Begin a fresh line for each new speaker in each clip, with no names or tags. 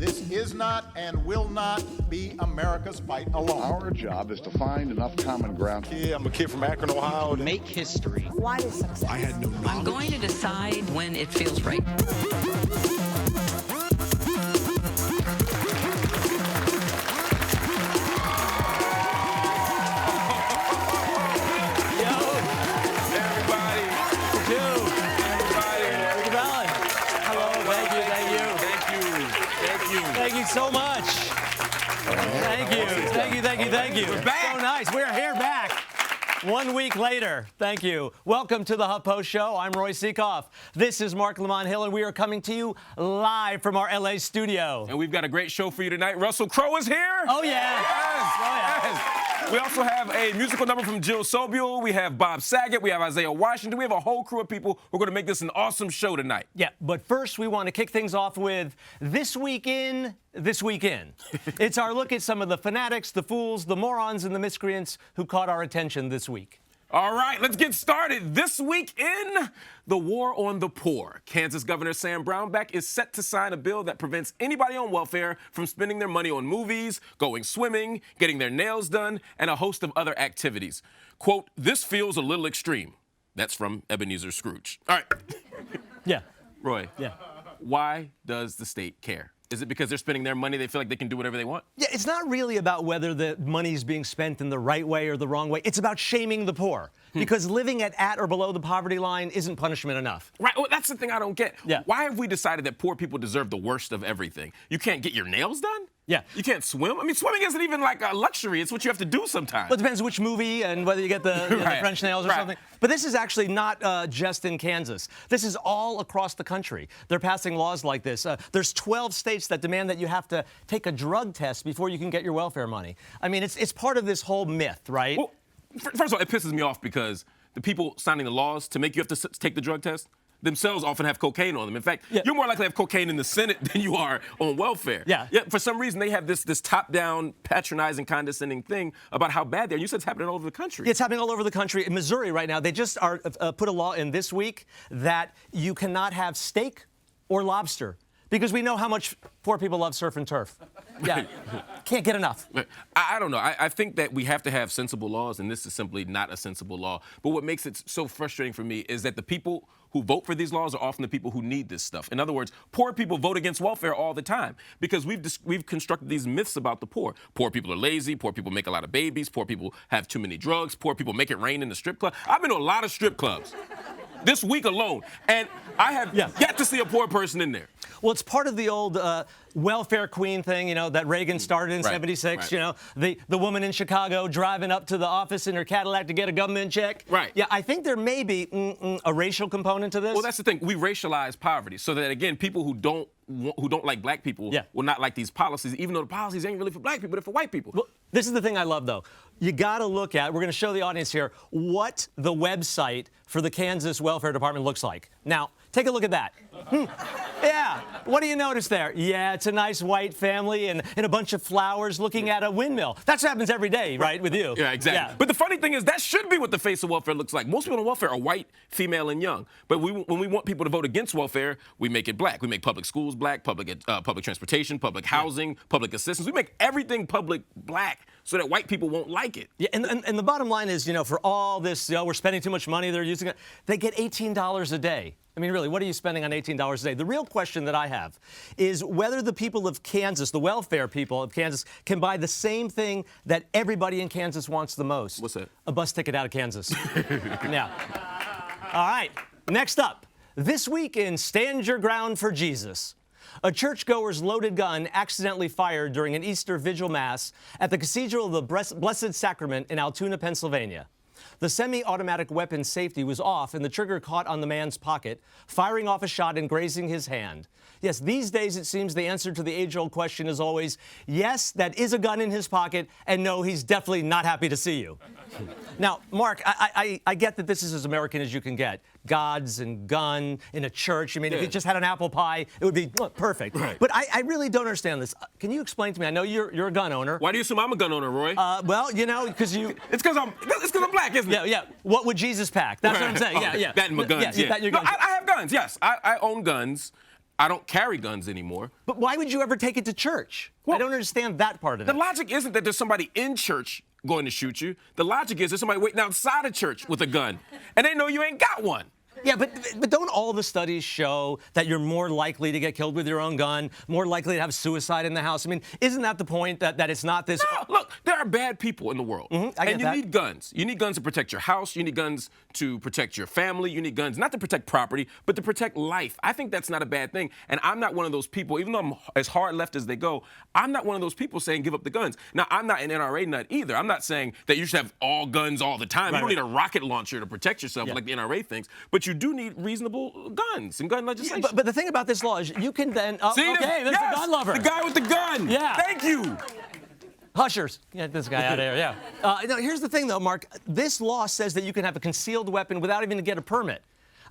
This is not and will not be America's fight alone.
Our job is to find enough common ground.
Yeah, I'm a kid from Akron, Ohio.
Make history.
What is success?
I had no knowledge.
I'm going to decide when it feels right.
Thank you so much. Thank you.
We're back.
So nice. We're here back 1 week later. Thank you. Welcome to the HuffPost Show. I'm Roy Sekoff. This is Mark Lamont Hill, and we are coming to you live from our LA studio.
And we've got a great show for you tonight. Russell Crowe is here.
Oh, yeah.
Yes. We also have a musical number from Jill Sobule. We have Bob Saget. We have Isiah Washington. We have a whole crew of people who are going to make this an awesome show tonight.
Yeah, but first we want to kick things off with This Week In. It's our look at some of the fanatics, the fools, the morons, and the miscreants who caught our attention this week.
All right, let's get started. This week in the war on the poor. Kansas Governor Sam Brownback is set to sign a bill that prevents anybody on welfare from spending their money on movies, going swimming, getting their nails done, and a host of other activities. Quote, "This feels a little extreme." That's from Ebenezer Scrooge. All right.
Yeah.
Roy.
Yeah.
Why does the state care? Is it because they're spending their money, they feel like they can do whatever they want?
Yeah, it's not really about whether the money's being spent in the right way or the wrong way. It's about shaming the poor. Because living at or below the poverty line isn't punishment enough.
Right. Well, that's the thing I don't get.
Yeah.
Why have we decided that poor people deserve the worst of everything? You can't get your nails done?
Yeah.
You can't swim? I mean, swimming isn't even like a luxury. It's what you have to do sometimes.
Well, it depends which movie and whether you get the, the French nails or something. But this is actually not just in Kansas. This is all across the country. They're passing laws like this. There's 12 states that demand that you have to take a drug test before you can get your welfare money. I mean, it's part of this whole myth, right?
Well, first of all, it pisses me off because the people signing the laws to make you have to take the drug test themselves often have cocaine on them. In fact, you're more likely to have cocaine in the Senate than you are on welfare.
Yeah.
For some reason, they have this top-down, patronizing, condescending thing about how bad they are. You said it's happening all over the country.
It's happening all over the country. In Missouri right now, they just put a law in this week that you cannot have steak or lobster because we know how much poor people love surf and turf. Yeah, can't get enough.
I don't know. I think that we have to have sensible laws, and this is simply not a sensible law. But what makes it so frustrating for me is that the people who vote for these laws are often the people who need this stuff. In other words, poor people vote against welfare all the time because we've constructed these myths about the poor. Poor people are lazy. Poor people make a lot of babies. Poor people have too many drugs. Poor people make it rain in the strip club. I've been to a lot of strip clubs this week alone, and I have yet to see a poor person in there.
Well, it's part of the old welfare queen thing, you know, that Reagan started in '76. You know, the woman in Chicago driving up to the office in her Cadillac to get a government check.
Right.
Yeah, I think there may be a racial component to this.
Well, that's the thing. We racialize poverty so that, again, people who don't like black people will not like these policies, even though the policies ain't really for black people, they're for white people.
Well, this is the thing I love, though. You got to look at, we're going to show the audience here, what the website for the Kansas Welfare Department looks like. Now, take a look at that. Yeah, what do you notice there? Yeah, it's a nice white family and a bunch of flowers looking at a windmill. That's what happens every day, right, with you?
Yeah, exactly. Yeah. But the funny thing is, that should be what the face of welfare looks like. Most people on welfare are white, female, and young. But when we want people to vote against welfare, we make it black. We make public schools black, public transportation, public housing, public assistance. We make everything public black so that white people won't like it.
Yeah, and the bottom line is, you know, for all this, you know, we're spending too much money, they're using it, they get $18 a day. I mean, really, what are you spending on $18 a day? The real question that I have is whether the people of Kansas, the welfare people of Kansas, can buy the same thing that everybody in Kansas wants the most.
What's that?
A bus ticket out of Kansas. Yeah. All right, next up. This week in Stand Your Ground for Jesus. A churchgoer's loaded gun accidentally fired during an Easter Vigil Mass at the Cathedral of the Blessed Sacrament in Altoona, Pennsylvania. The semi-automatic weapon safety was off and the trigger caught on the man's pocket, firing off a shot and grazing his hand. Yes, these days it seems the answer to the age-old question is always, yes, that is a gun in his pocket, and no, he's definitely not happy to see you. Now, Mark, I get that this is as American as you can get. Gods and gun in a church. I mean, if you just had an apple pie, it would be perfect.
Right.
But I really don't understand this. Can you explain to me? I know you're a gun owner.
Why do you assume I'm a gun owner, Roy?
Well, you know, because you...
It's because I'm black, isn't it?
Yeah. What would Jesus pack? That's what I'm saying. Yeah.
That and my guns.
Yeah. That and your guns.
No, I have guns, yes. I own guns. I don't carry guns anymore.
But why would you ever take it to church?
Well,
I don't understand that part of it.
The logic isn't that there's somebody in church going to shoot you. The logic is there's somebody waiting outside of church with a gun, and they know you ain't got one.
Yeah, but don't all the studies show that you're more likely to get killed with your own gun, more likely to have suicide in the house? I mean, isn't that the point, that it's not this...
No, look, there are bad people in the world.
I get
and you
that.
need guns. You need guns to protect your house. You need guns to protect your family. You need guns not to protect property, but to protect life. I think that's not a bad thing. And I'm not one of those people, even though I'm as hard left as they go, I'm not one of those people saying give up the guns. Now, I'm not an NRA nut either. I'm not saying that you should have all guns all the time. You don't need a rocket launcher to protect yourself like the NRA thinks, but you do need reasonable guns and gun legislation.
Yeah, but the thing about this law is you can then...
See,
okay, there's the gun lover.
The guy with the gun.
Yeah.
Thank you.
Hushers. Get this guy out of here, yeah. No, here's the thing, though, Mark. This law says that you can have a concealed weapon without even get a permit.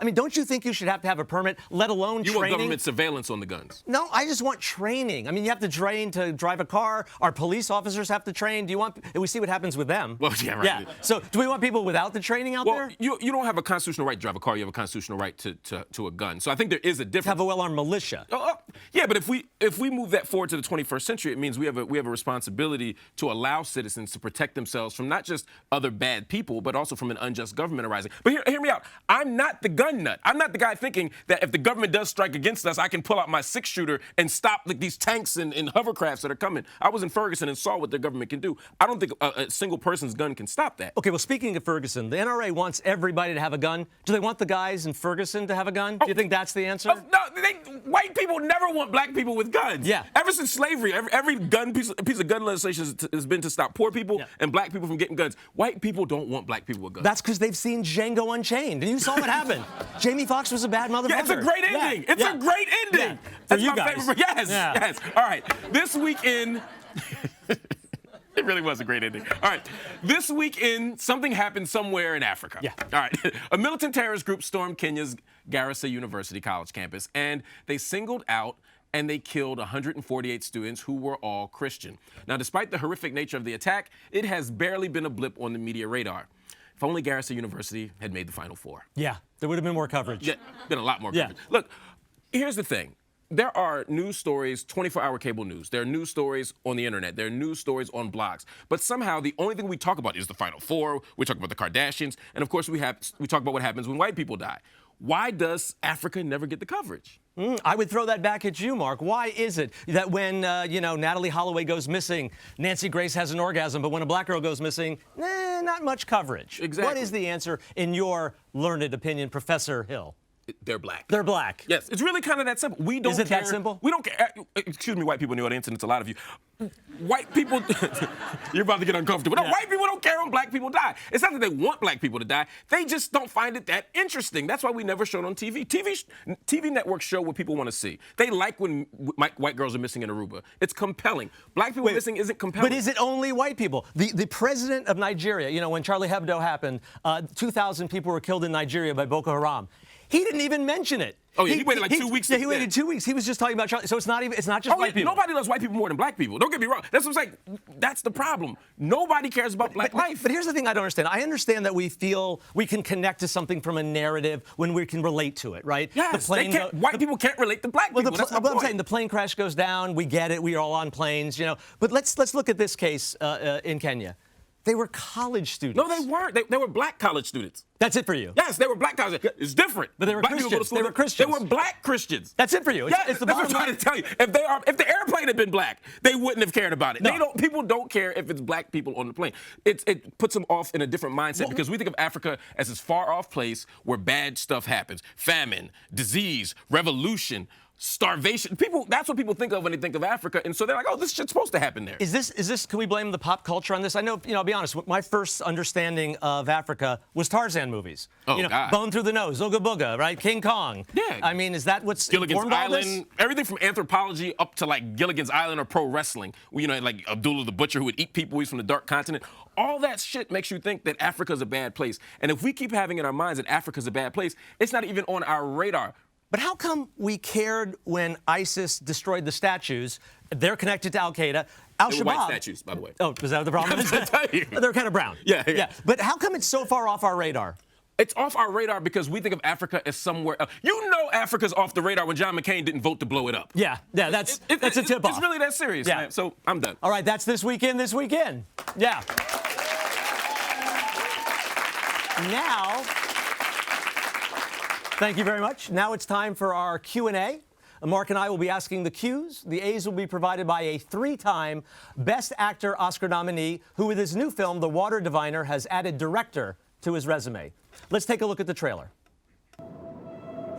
I mean, don't you think you should have to have a permit, let alone training?
You want government surveillance on the guns?
No, I just want training. I mean, you have to train to drive a car. Our police officers have to train. Do you want... We see what happens with them.
Well, yeah, right.
Yeah. So do we want people without the training out there?
You don't have a constitutional right to drive a car. You have a constitutional right to a gun. So I think there is a difference.
Have a well-armed militia.
Yeah, but if we move that forward to the 21st century, it means we have a responsibility to allow citizens to protect themselves from not just other bad people, but also from an unjust government arising. But hear me out. I'm not the gun nut. I'm not the guy thinking that if the government does strike against us, I can pull out my 6-shooter and stop these tanks and hovercrafts that are coming. I was in Ferguson and saw what the government can do. I don't think a single person's gun can stop that.
Okay, well, speaking of Ferguson, the NRA wants everybody to have a gun. Do they want the guys in Ferguson to have a gun? Do you think that's the answer?
No, white people never want black people with guns.
Yeah.
Ever since slavery, every piece of gun legislation has been to stop poor people and black people from getting guns. White people don't want black people with guns.
That's because they've seen Django Unchained, and you saw what happened. Jamie Foxx was a bad motherfucker.
Yeah, it's a great ending.
Yeah.
It's a great ending.
Yeah.
That's
For you
my
guys.
favorite. Yes. All right. This weekend. It really was a great ending. All right. This weekend, something happened somewhere in Africa.
Yeah.
All right. A militant terrorist group stormed Kenya's Garissa University college campus, and they singled out and they killed 148 students who were all Christian. Now, despite the horrific nature of the attack, it has barely been a blip on the media radar. If only Garissa University had made the Final Four.
Yeah, there would have been more coverage.
Yeah, been a lot more coverage. Look, here's the thing. There are news stories, 24-hour cable news. There are news stories on the internet. There are news stories on blogs. But somehow the only thing we talk about is the Final Four. We talk about the Kardashians. And of course, we talk about what happens when white people die. Why does Africa never get the coverage?
I would throw that back at you, Mark. Why is it that when, Natalie Holloway goes missing, Nancy Grace has an orgasm, but when a black girl goes missing, not much coverage?
Exactly.
What is the answer, in your learned opinion, Professor Hill?
They're black.
They're black.
Yes, it's really kind of that simple. We don't
Is it
care.
that simple?
We don't care. Excuse me, white people in the audience, and it's a lot of you. White people, you're about to get uncomfortable. No, white people don't care when black people die. It's not that they want black people to die. They just don't find it that interesting. That's why we never show it on TV. TV networks show what people want to see. They like when white girls are missing in Aruba. It's compelling. Black people missing isn't compelling.
But is it only white people? The president of Nigeria, when Charlie Hebdo happened, 2,000 people were killed in Nigeria by Boko Haram. He didn't even mention it.
Oh, yeah, he waited like 2 weeks.
Yeah, he waited 2 weeks. He was just talking about Charlie. So it's not just white people.
Nobody loves white people more than black people. Don't get me wrong. That's what I'm saying. That's the problem. Nobody cares about black life.
But here's the thing I don't understand. I understand that we feel we can connect to something from a narrative when we can relate to it, right?
Yes, white people can't relate to black people. That's my point.
I'm saying the plane crash goes down. We get it. We are all on planes, But let's look at this case in Kenya. They were college students.
No, they weren't. They were black college students.
That's it for you?
Yes, they were black college students. It's different.
But they were
black
Christians.
They were Christians. They were black Christians.
That's it for you?
It's the that's what I'm trying to tell you. If the airplane had been black, they wouldn't have cared about it.
No.
People don't care if it's black people on the plane. It puts them off in a different mindset because we think of Africa as this far-off place where bad stuff happens. Famine, disease, revolution, starvation. That's what people think of when they think of Africa, and so they're like, "Oh, this shit's supposed to happen there."
Is this? Can we blame the pop culture on this? I know, I'll be honest. My first understanding of Africa was Tarzan movies.
Oh, God.
Bone Through the Nose, Ooga Booga, right? King Kong.
Yeah.
I mean, is that what's
Gilligan's
informed all this?
Island? Everything from anthropology up to like Gilligan's Island or pro wrestling. Like Abdullah the Butcher who would eat people. He's from the Dark Continent. All that shit makes you think that Africa's a bad place. And if we keep having in our minds that Africa's a bad place, it's not even on our radar.
But how come we cared when ISIS destroyed the statues? They're connected to Al-Qaeda.
They were white statues, by the way.
Oh, was that the problem?
I tell you.
They're kind of brown.
Yeah.
But how come it's so far off our radar?
it's off our radar because we think of Africa as somewhere else. You know Africa's off the radar when John McCain didn't vote to blow it up.
Yeah, that's a tip-off.
It's really that serious, man. So I'm done.
All right, that's This Week In, This Weekend. Yeah. Now, thank you very much. Now it's time for our Q&A. Mark and I will be asking the Q's. The A's will be provided by a 3-time Best Actor Oscar nominee who, with his new film, The Water Diviner, has added director to his resume. Let's take a look at the trailer.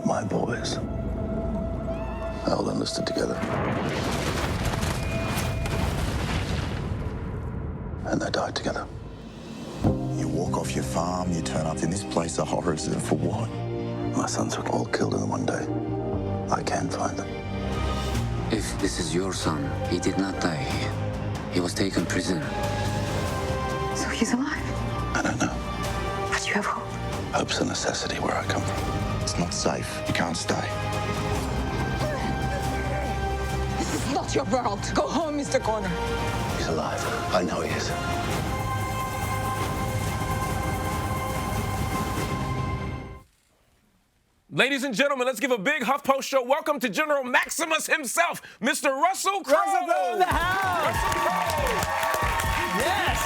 My boys, they all enlisted together. And they died together.
You walk off your farm, you turn up in this place of horrors, and for what?
My sons were all killed in one day. I can find them.
If this is your son, he did not die here. He was taken prisoner.
So he's alive?
I don't know.
But you have hope.
Hope's a necessity where I come from.
It's not safe. You can't stay.
This is not your world. Go home, Mr. Connor.
He's alive. I know he is.
Ladies and gentlemen, let's give a big HuffPost Show welcome to General Maximus himself, Mr. Russell Crowe.
Russell Crowe in the house. Yes.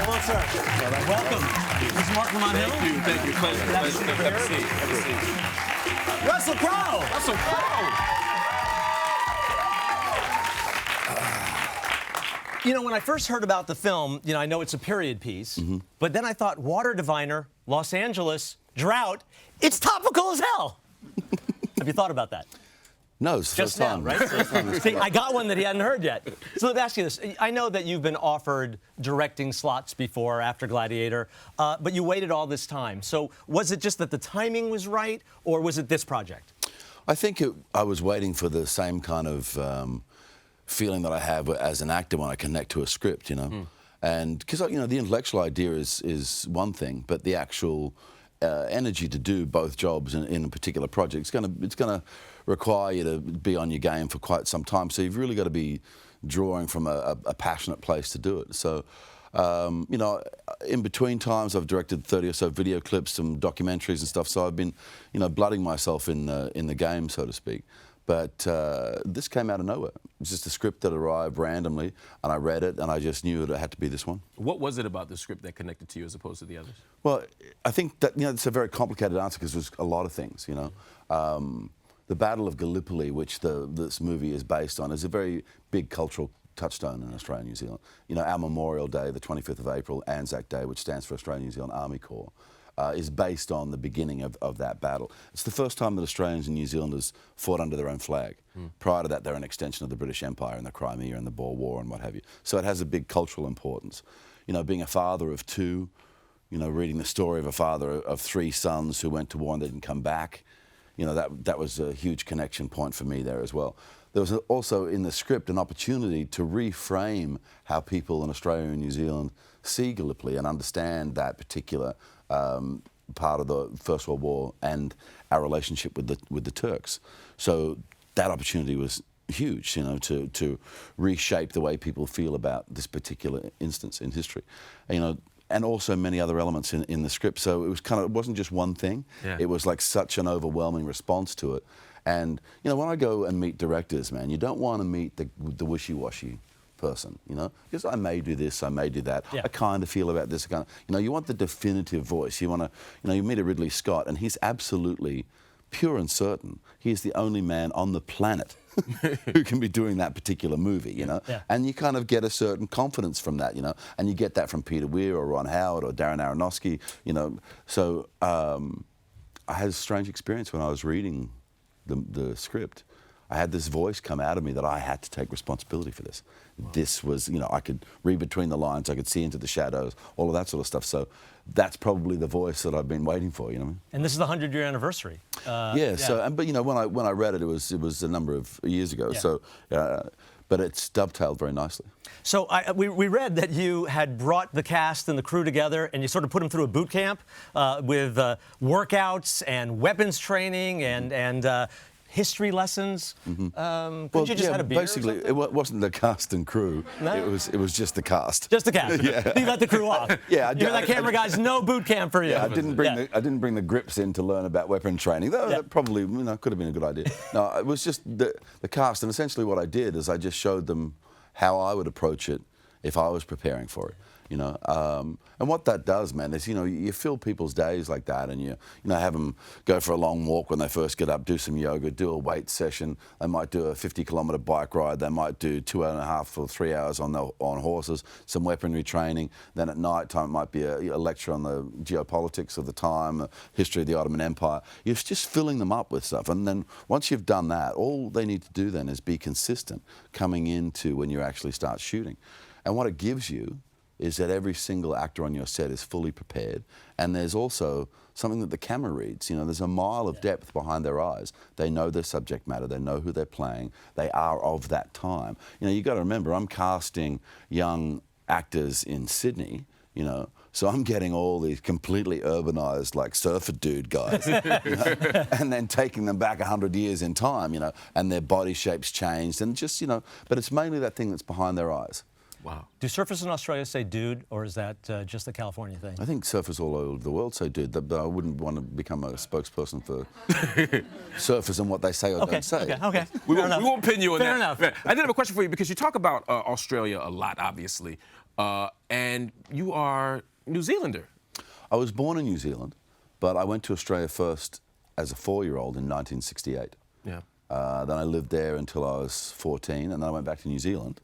Hello, sir. Welcome. Mr. Mark Lamont Hill.
Thank you. Pleasure. Have a seat. Have a seat.
Russell Crowe.
Russell Crowe.
You know, when I first heard about the film, I know it's a period piece, but then I thought, Water Diviner, Los Angeles, drought, it's topical as hell. Have you thought about that?
No, it's the
Just
first
now,
time.
right? See, I got one that he hadn't heard yet. So let me ask you this. I know that you've been offered directing slots before, after Gladiator, but you waited all this time. So was it just that the timing was right, or was it this project?
I think I was waiting for the same kind of feeling that I have as an actor when I connect to a script, And because, the intellectual idea is one thing, but the actual energy to do both jobs in a particular project, it's going to require you to be on your game for quite some time. So you've really got to be drawing from a passionate place to do it. So, in between times, I've directed 30 or so video clips, some documentaries and stuff. So I've been, blooding myself in the game, so to speak. But this came out of nowhere. It was just a script that arrived randomly, and I read it, and I just knew it had to be this one.
What was it about the script that connected to you as opposed to the others?
Well, I think that, it's a very complicated answer because there's a lot of things, The Battle of Gallipoli, which this movie is based on, is a very big cultural touchstone in Australia and New Zealand. Our Memorial Day, the 25th of April, Anzac Day, which stands for Australian New Zealand Army Corps, is based on the beginning of that battle. It's the first time that Australians and New Zealanders fought under their own flag. Prior to that, they're an extension of the British Empire and the Crimea and the Boer War and what have you. So it has a big cultural importance. Being a father of two, reading the story of a father of 3 sons who went to war and they didn't come back, that was a huge connection point for me there as well. There was also in the script an opportunity to reframe how people in Australia and New Zealand see Gallipoli and understand that particular part of the First World War and our relationship with the Turks. So that opportunity was huge, to reshape the way people feel about this particular instance in history. And also many other elements in the script. So it was it wasn't just one thing. Yeah. It was like such an overwhelming response to it. And, when I go and meet directors, man, you don't want to meet the wishy-washy person, because I may do this, I may do that. Yeah. I kind of feel about this. You want the definitive voice. You want to, you meet a Ridley Scott, and he's absolutely pure and certain. He's the only man on the planet who can be doing that particular movie, Yeah. And you kind of get a certain confidence from that, And you get that from Peter Weir or Ron Howard or Darren Aronofsky, So I had a strange experience when I was reading the script. I had this voice come out of me that I had to take responsibility for this. Wow. This was, I could read between the lines, I could see into the shadows, all of that sort of stuff. So that's probably the voice that I've been waiting for, And this is the 100-year anniversary. So, but when I read it, it was a number of years ago. Yeah. So, but it's dovetailed very nicely.
So we read that you had brought the cast and the crew together, and you sort of put them through a boot camp with workouts and weapons training and history lessons. Couldn't you just had a beer?
Basically, it wasn't the cast and crew.
No?
It was just the cast.
Just the cast. You let the crew off.
Yeah,
You're that camera guy's no boot camp for you.
Yeah, I didn't bring the grips in to learn about weapon training. Though that probably could have been a good idea. No, it was just the cast, and essentially what I did is I just showed them how I would approach it if I was preparing for it. And what that does, man, is you fill people's days like that, and you have them go for a long walk when they first get up, do some yoga, do a weight session. They might do a 50-kilometre bike ride. They might do 2.5 or 3 hours on horses, some weaponry training. Then at night time it might be a lecture on the geopolitics of the time, the history of the Ottoman Empire. You're just filling them up with stuff, and then once you've done that, all they need to do then is be consistent coming into when you actually start shooting. And what it gives you is that every single actor on your set is fully prepared, and there's also something that the camera reads. There's a mile of depth behind their eyes. They know their subject matter. They know who they're playing. They are of that time. You got to remember, I'm casting young actors in Sydney. So I'm getting all these completely urbanized, like surfer dude guys, and then taking them back 100 years in time, and their body shapes changed, and just but it's mainly that thing that's behind their eyes.
Wow. Do surfers in Australia say dude, or is that just a California thing?
I think surfers all over the world say dude, but I wouldn't want to become a spokesperson for surfers and what they say or don't say.
Okay.
We won't pin you on that.
Fair enough.
I did have a question for you, because you talk about Australia a lot, obviously, and you are New Zealander.
I was born in New Zealand, but I went to Australia first as a 4-year-old in 1968.
Yeah.
Then I lived there until I was 14, and then I went back to New Zealand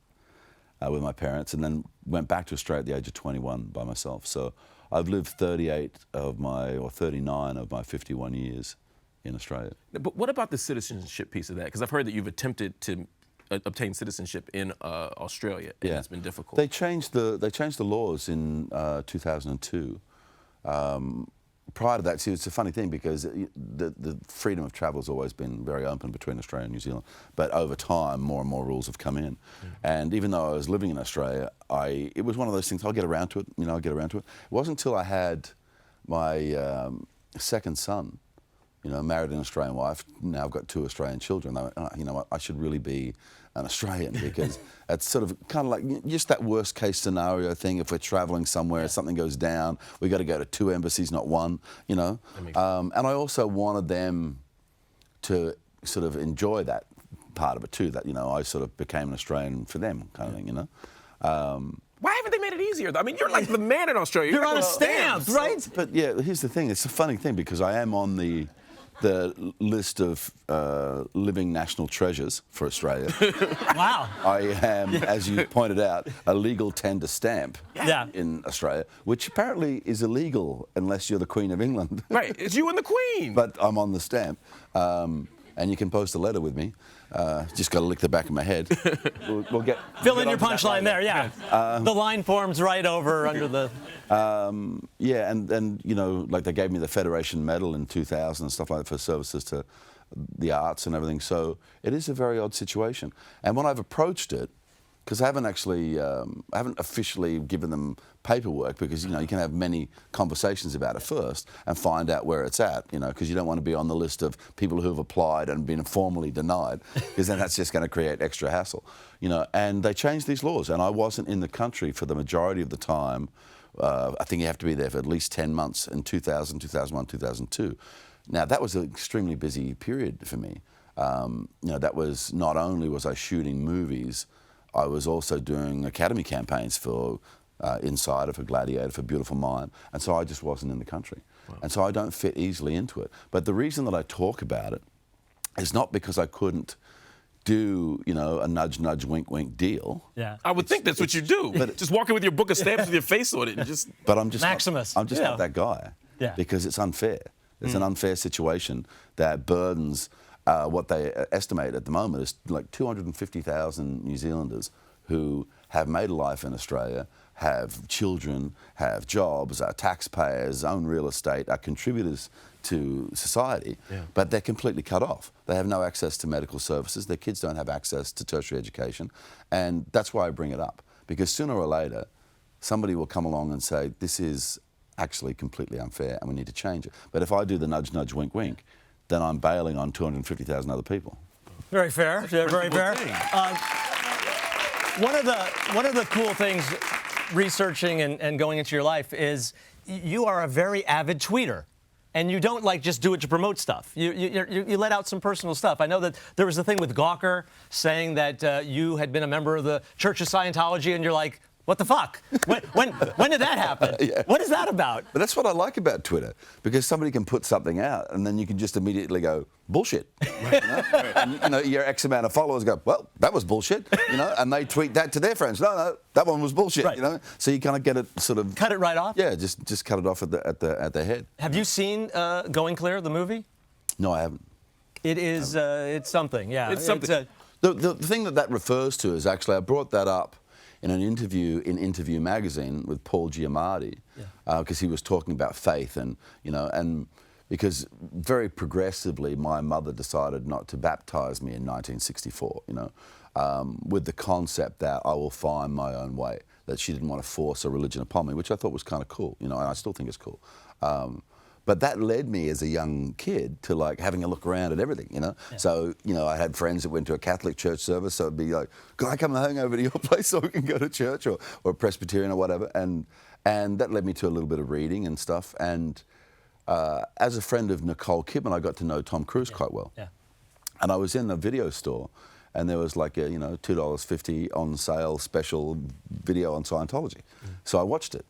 with my parents, and then went back to Australia at the age of 21 by myself. So I've lived 39 of my 51 years in Australia.
But what about the citizenship piece of that? Because I've heard that you've attempted to obtain citizenship in Australia, and it's been difficult.
They changed the laws in 2002. Prior to that, see, it's a funny thing, because the freedom of travel has always been very open between Australia and New Zealand. But over time, more and more rules have come in. And even though I was living in Australia, it was one of those things, I'll get around to it, I'll get around to it. It wasn't until I had my second son, married an Australian wife. Now I've got 2 Australian children. I went, you know what, I should really be an Australian, because it's sort of kind of like just that worst case scenario thing. If we're traveling somewhere, something goes down, we got to go to 2 embassies, not 1, And I also wanted them to sort of enjoy that part of it too, that, I sort of became an Australian for them kind of thing,
Why haven't they made it easier, though? I mean, you're like the man in Australia.
You're on a stamp, right?
But yeah, here's the thing. It's a funny thing, because I am on the list of living national treasures for Australia.
Wow.
I am, as you pointed out, a legal tender stamp in Australia, which apparently is illegal unless you're the Queen of England.
Right, it's you and the Queen.
But I'm on the stamp. And you can post a letter with me. Just got to lick the back of my head. We'll get
fill in your punchline there. Yeah, the line forms right over under the.
Yeah, and like they gave me the Federation Medal in 2000 and stuff like that for services to the arts and everything. So it is a very odd situation. And when I've approached it, because I haven't officially given them paperwork, because you can have many conversations about it first and find out where it's at, because you don't want to be on the list of people who have applied and been formally denied, because then that's just going to create extra hassle, And they changed these laws, and I wasn't in the country for the majority of the time. I think you have to be there for at least 10 months in 2000, 2001, 2002. Now that was an extremely busy period for me. That was, not only was I shooting movies, I was also doing academy campaigns for Insider, for Gladiator, for Beautiful Mind, and so I just wasn't in the country. Wow. And so I don't fit easily into it. But the reason that I talk about it is not because I couldn't do, a nudge, nudge, wink, wink deal.
Yeah.
I would think that's what you do. But just walking with your book of stamps with your face on it and just...
But I'm just
Maximus.
I'm just not that guy.
Yeah.
Because it's unfair. It's an unfair situation that burdens... what they estimate at the moment is like 250,000 New Zealanders who have made a life in Australia, have children, have jobs, are taxpayers, own real estate, are contributors to society, but they're completely cut off. They have no access to medical services. Their kids don't have access to tertiary education. And that's why I bring it up, because sooner or later, somebody will come along and say, this is actually completely unfair and we need to change it. But if I do the nudge, nudge, wink, wink, then I'm bailing on 250,000 other people.
Very fair. Yeah, very fair. One of the cool things researching and going into your life is you are a very avid tweeter. And you don't just do it to promote stuff. You let out some personal stuff. I know that there was a thing with Gawker saying that you had been a member of the Church of Scientology, and you're like, what the fuck? When did that happen?
Yeah.
What is that about?
But that's what I like about Twitter, because somebody can put something out and then you can just immediately go, bullshit. And your X amount of followers go, well, that was bullshit, and they tweet that to their friends. No, that one was bullshit,
right.
So you kind of get it sort of...
Cut it right off?
Yeah, just cut it off at the head.
Have you seen Going Clear, the movie?
No, I haven't.
It is, it's something, yeah.
It's something.
The thing that refers to is actually, I brought that up in an interview in Interview magazine with Paul Giamatti, because he was talking about faith and because very progressively my mother decided not to baptize me in 1964, with the concept that I will find my own way, that she didn't want to force a religion upon me, which I thought was kind of cool, and I still think it's cool. But that led me as a young kid to having a look around at everything, Yeah. So, I had friends that went to a Catholic church service, so it'd be like, can I come home over to your place so we can go to church or Presbyterian or whatever? And that led me to a little bit of reading and stuff. And as a friend of Nicole Kidman, I got to know Tom Cruise quite well. Yeah. And I was in a video store and there was like a, $2.50 on sale special video on Scientology. So I watched it,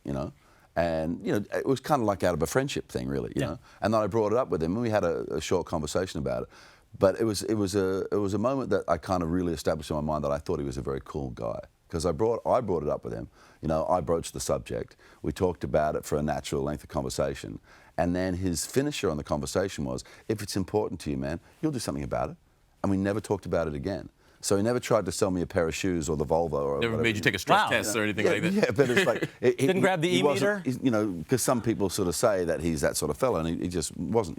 And it was kind of like out of a friendship thing, really, you know. And then I brought it up with him, and we had a short conversation about it. But it was a moment that I kind of really established in my mind that I thought he was a very cool guy, because I brought it up with him. I broached the subject. We talked about it for a natural length of conversation, and then his finisher on the conversation was, "If it's important to you, man, you'll do something about it." And we never talked about it again. So he never tried to sell me a pair of shoes or the Volvo or
never
whatever.
made you take a stress test or anything like that.
Yeah, but it's like
didn't grab the e-meter.
Because some people sort of say that he's that sort of fellow, and he just wasn't.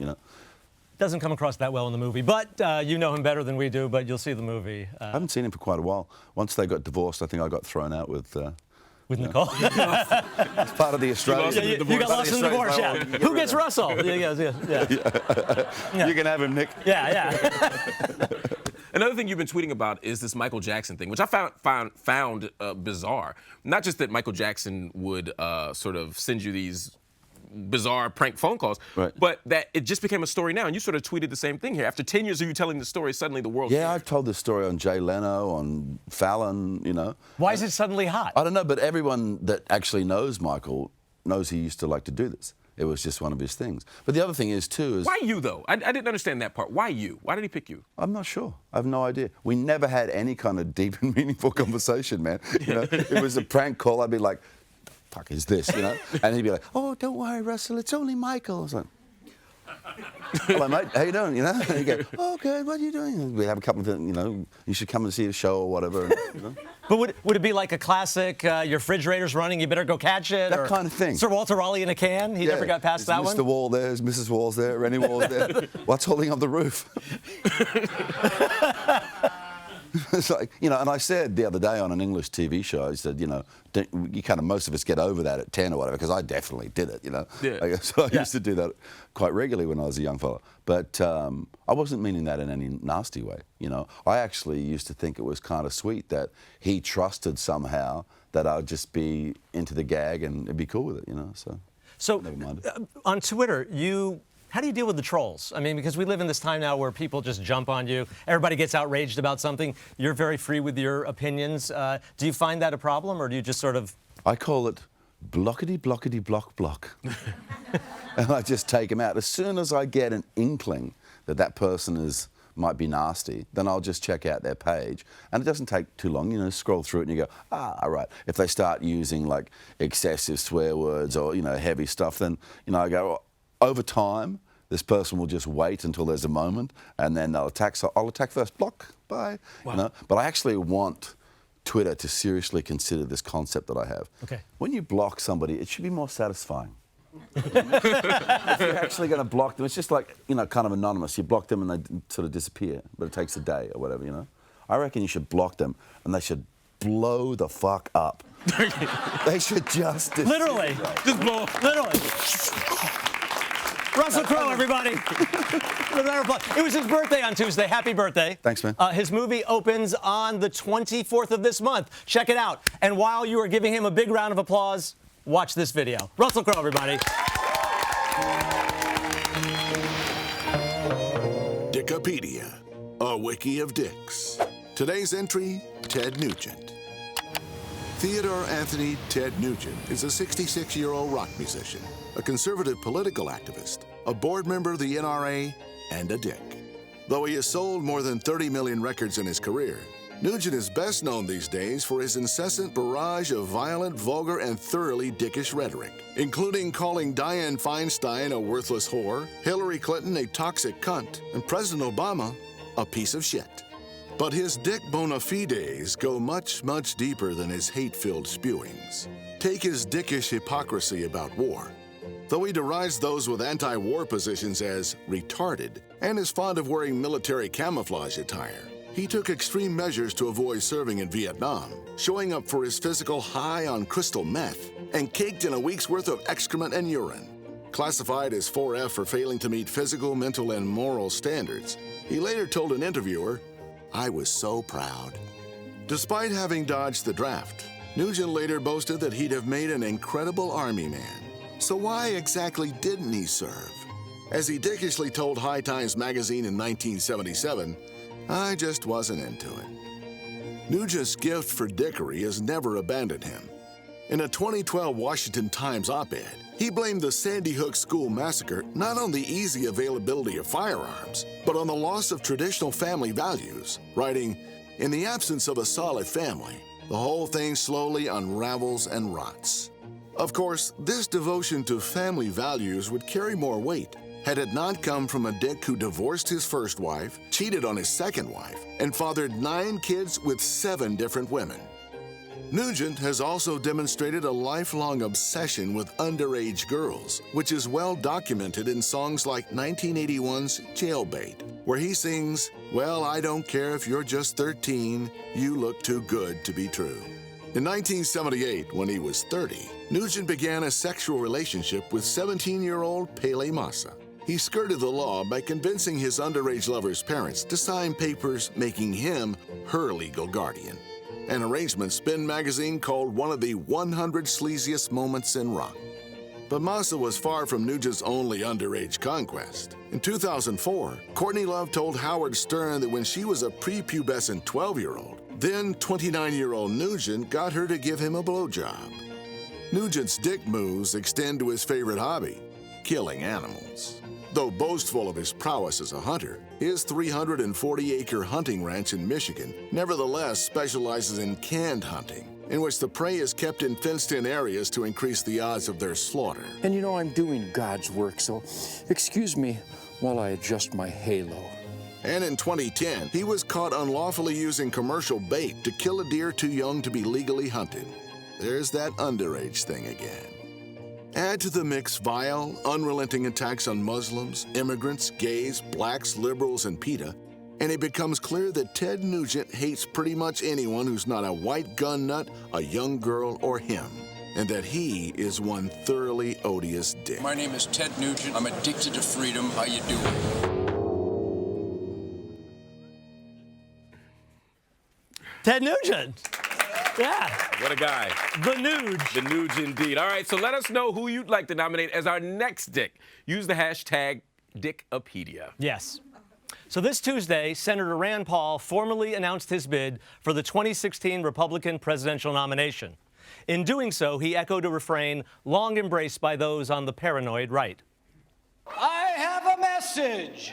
Doesn't come across that well in the movie, but you know him better than we do. But you'll see the movie.
I haven't seen him for quite a while. Once they got divorced, I think I got thrown out with.
Nicole?
It's part of the Australian.
You got lost in the divorce, yeah. Who gets Russell? Yeah.
You can have him, Nick.
Yeah.
Another thing you've been tweeting about is this Michael Jackson thing, which I found bizarre. Not just that Michael Jackson would sort of send you these bizarre prank phone calls,
right,
but that it just became a story now. And you sort of tweeted the same thing here. After 10 years of you telling the story, suddenly the world...
Yeah, I've told this story on Jay Leno, on Fallon,
Why is it suddenly hot?
I don't know, but everyone that actually knows Michael knows he used to like to do this. It was just one of his things. But the other thing is, too, is...
Why you, though? I didn't understand that part. Why you? Why did he pick you?
I'm not sure. I have no idea. We never had any kind of deep and meaningful conversation, man. It was a prank call. I'd be like, fuck is this, And he'd be like, oh, don't worry, Russell, it's only Michael. I was like, hello, mate, how you doing, And he'd go, oh, good, what are you doing? And we'd have a couple of, you should come and see the show or whatever,
But would it be like a classic, your refrigerator's running, you better go catch it?
That kind of thing.
Sir Walter Raleigh in a can? He never got past that one?
Mr. Wall there, is Mrs. Wall's there, Rennie Wall's there. What's holding up the roof? It's like, and I said the other day on an English TV show, I said, you kind of, most of us get over that at 10 or whatever, because I definitely did it,
Yeah.
So I used to do that quite regularly when I was a young fella. But I wasn't meaning that in any nasty way, I actually used to think it was kind of sweet that he trusted somehow that I'd just be into the gag and it'd be cool with it,
So
never mind.
On Twitter, how do you deal with the trolls? I mean, because we live in this time now where people just jump on you. Everybody gets outraged about something. You're very free with your opinions. Do you find that a problem, or do you just sort of...
I call it blockety, blockety, block, block. And I just take them out. As soon as I get an inkling that person might be nasty, then I'll just check out their page. And it doesn't take too long, scroll through it and you go, all right. If they start using, like, excessive swear words or, heavy stuff, then, I go, over time, this person will just wait until there's a moment, and then they'll attack. So I'll attack first, block, bye.
Wow.
But I actually want Twitter to seriously consider this concept that I have.
Okay.
When you block somebody, it should be more satisfying. If you're actually going to block them, it's just like, kind of anonymous. You block them and they sort of disappear, but it takes a day or whatever, I reckon you should block them and they should blow the fuck up. They should just...
Literally.
Just blow up.
Literally. Russell Crowe, everybody. It was his birthday on Tuesday. Happy birthday.
Thanks, man.
His movie opens on the 24th of this month. Check it out. And while you are giving him a big round of applause, watch this video. Russell Crowe, everybody.
Dickopedia, a wiki of dicks. Today's entry, Ted Nugent. Theodore Anthony Ted Nugent is a 66-year-old rock musician, a conservative political activist, a board member of the NRA, and a dick. Though he has sold more than 30 million records in his career, Nugent is best known these days for his incessant barrage of violent, vulgar, and thoroughly dickish rhetoric, including calling Dianne Feinstein a worthless whore, Hillary Clinton a toxic cunt, and President Obama a piece of shit. But his dick bona fides go much, much deeper than his hate-filled spewings. Take his dickish hypocrisy about war. Though he derides those with anti-war positions as retarded and is fond of wearing military camouflage attire, he took extreme measures to avoid serving in Vietnam, showing up for his physical high on crystal meth and caked in a week's worth of excrement and urine. Classified as 4F for failing to meet physical, mental, and moral standards, he later told an interviewer, "I was so proud." Despite having dodged the draft, Nugent later boasted that he'd have made an incredible army man. So why exactly didn't he serve? As he dickishly told High Times magazine in 1977, "I just wasn't into it." Nugent's gift for dickery has never abandoned him. In a 2012 Washington Times op-ed, he blamed the Sandy Hook school massacre not on the easy availability of firearms, but on the loss of traditional family values, writing, "In the absence of a solid family, the whole thing slowly unravels and rots." Of course, this devotion to family values would carry more weight had it not come from a dick who divorced his first wife, cheated on his second wife, and fathered 9 kids with 7 different women. Nugent has also demonstrated a lifelong obsession with underage girls, which is well documented in songs like 1981's Jailbait, where he sings, "Well, I don't care if you're just 13, you look too good to be true." In 1978, when he was 30, Nugent began a sexual relationship with 17-year-old Pele Massa. He skirted the law by convincing his underage lover's parents to sign papers making him her legal guardian. An arrangement Spin magazine called one of the 100 sleaziest moments in rock. But Massa was far from Nugent's only underage conquest. In 2004, Courtney Love told Howard Stern that when she was a prepubescent 12-year-old, then 29-year-old Nugent got her to give him a blowjob. Nugent's dick moves extend to his favorite hobby, killing animals. Though boastful of his prowess as a hunter, his 340-acre hunting ranch in Michigan nevertheless specializes in canned hunting, in which the prey is kept in fenced-in areas to increase the odds of their slaughter.
And you know I'm doing God's work, so excuse me while I adjust my halo.
And in 2010, he was caught unlawfully using commercial bait to kill a deer too young to be legally hunted. There's that underage thing again. Add to the mix vile, unrelenting attacks on Muslims, immigrants, gays, blacks, liberals, and PETA, and it becomes clear that Ted Nugent hates pretty much anyone who's not a white gun nut, a young girl, or him, and that he is one thoroughly odious dick.
My name is Ted Nugent. I'm addicted to freedom. How you doing?
Ted Nugent. Yeah.
What a guy.
The Nuge.
The Nuge indeed. All right, so let us know who you'd like to nominate as our next dick. Use the hashtag Dickopedia.
Yes. So this Tuesday, Senator Rand Paul formally announced his bid for the 2016 Republican presidential nomination. In doing so, he echoed a refrain long embraced by those on the paranoid right.
I have a message.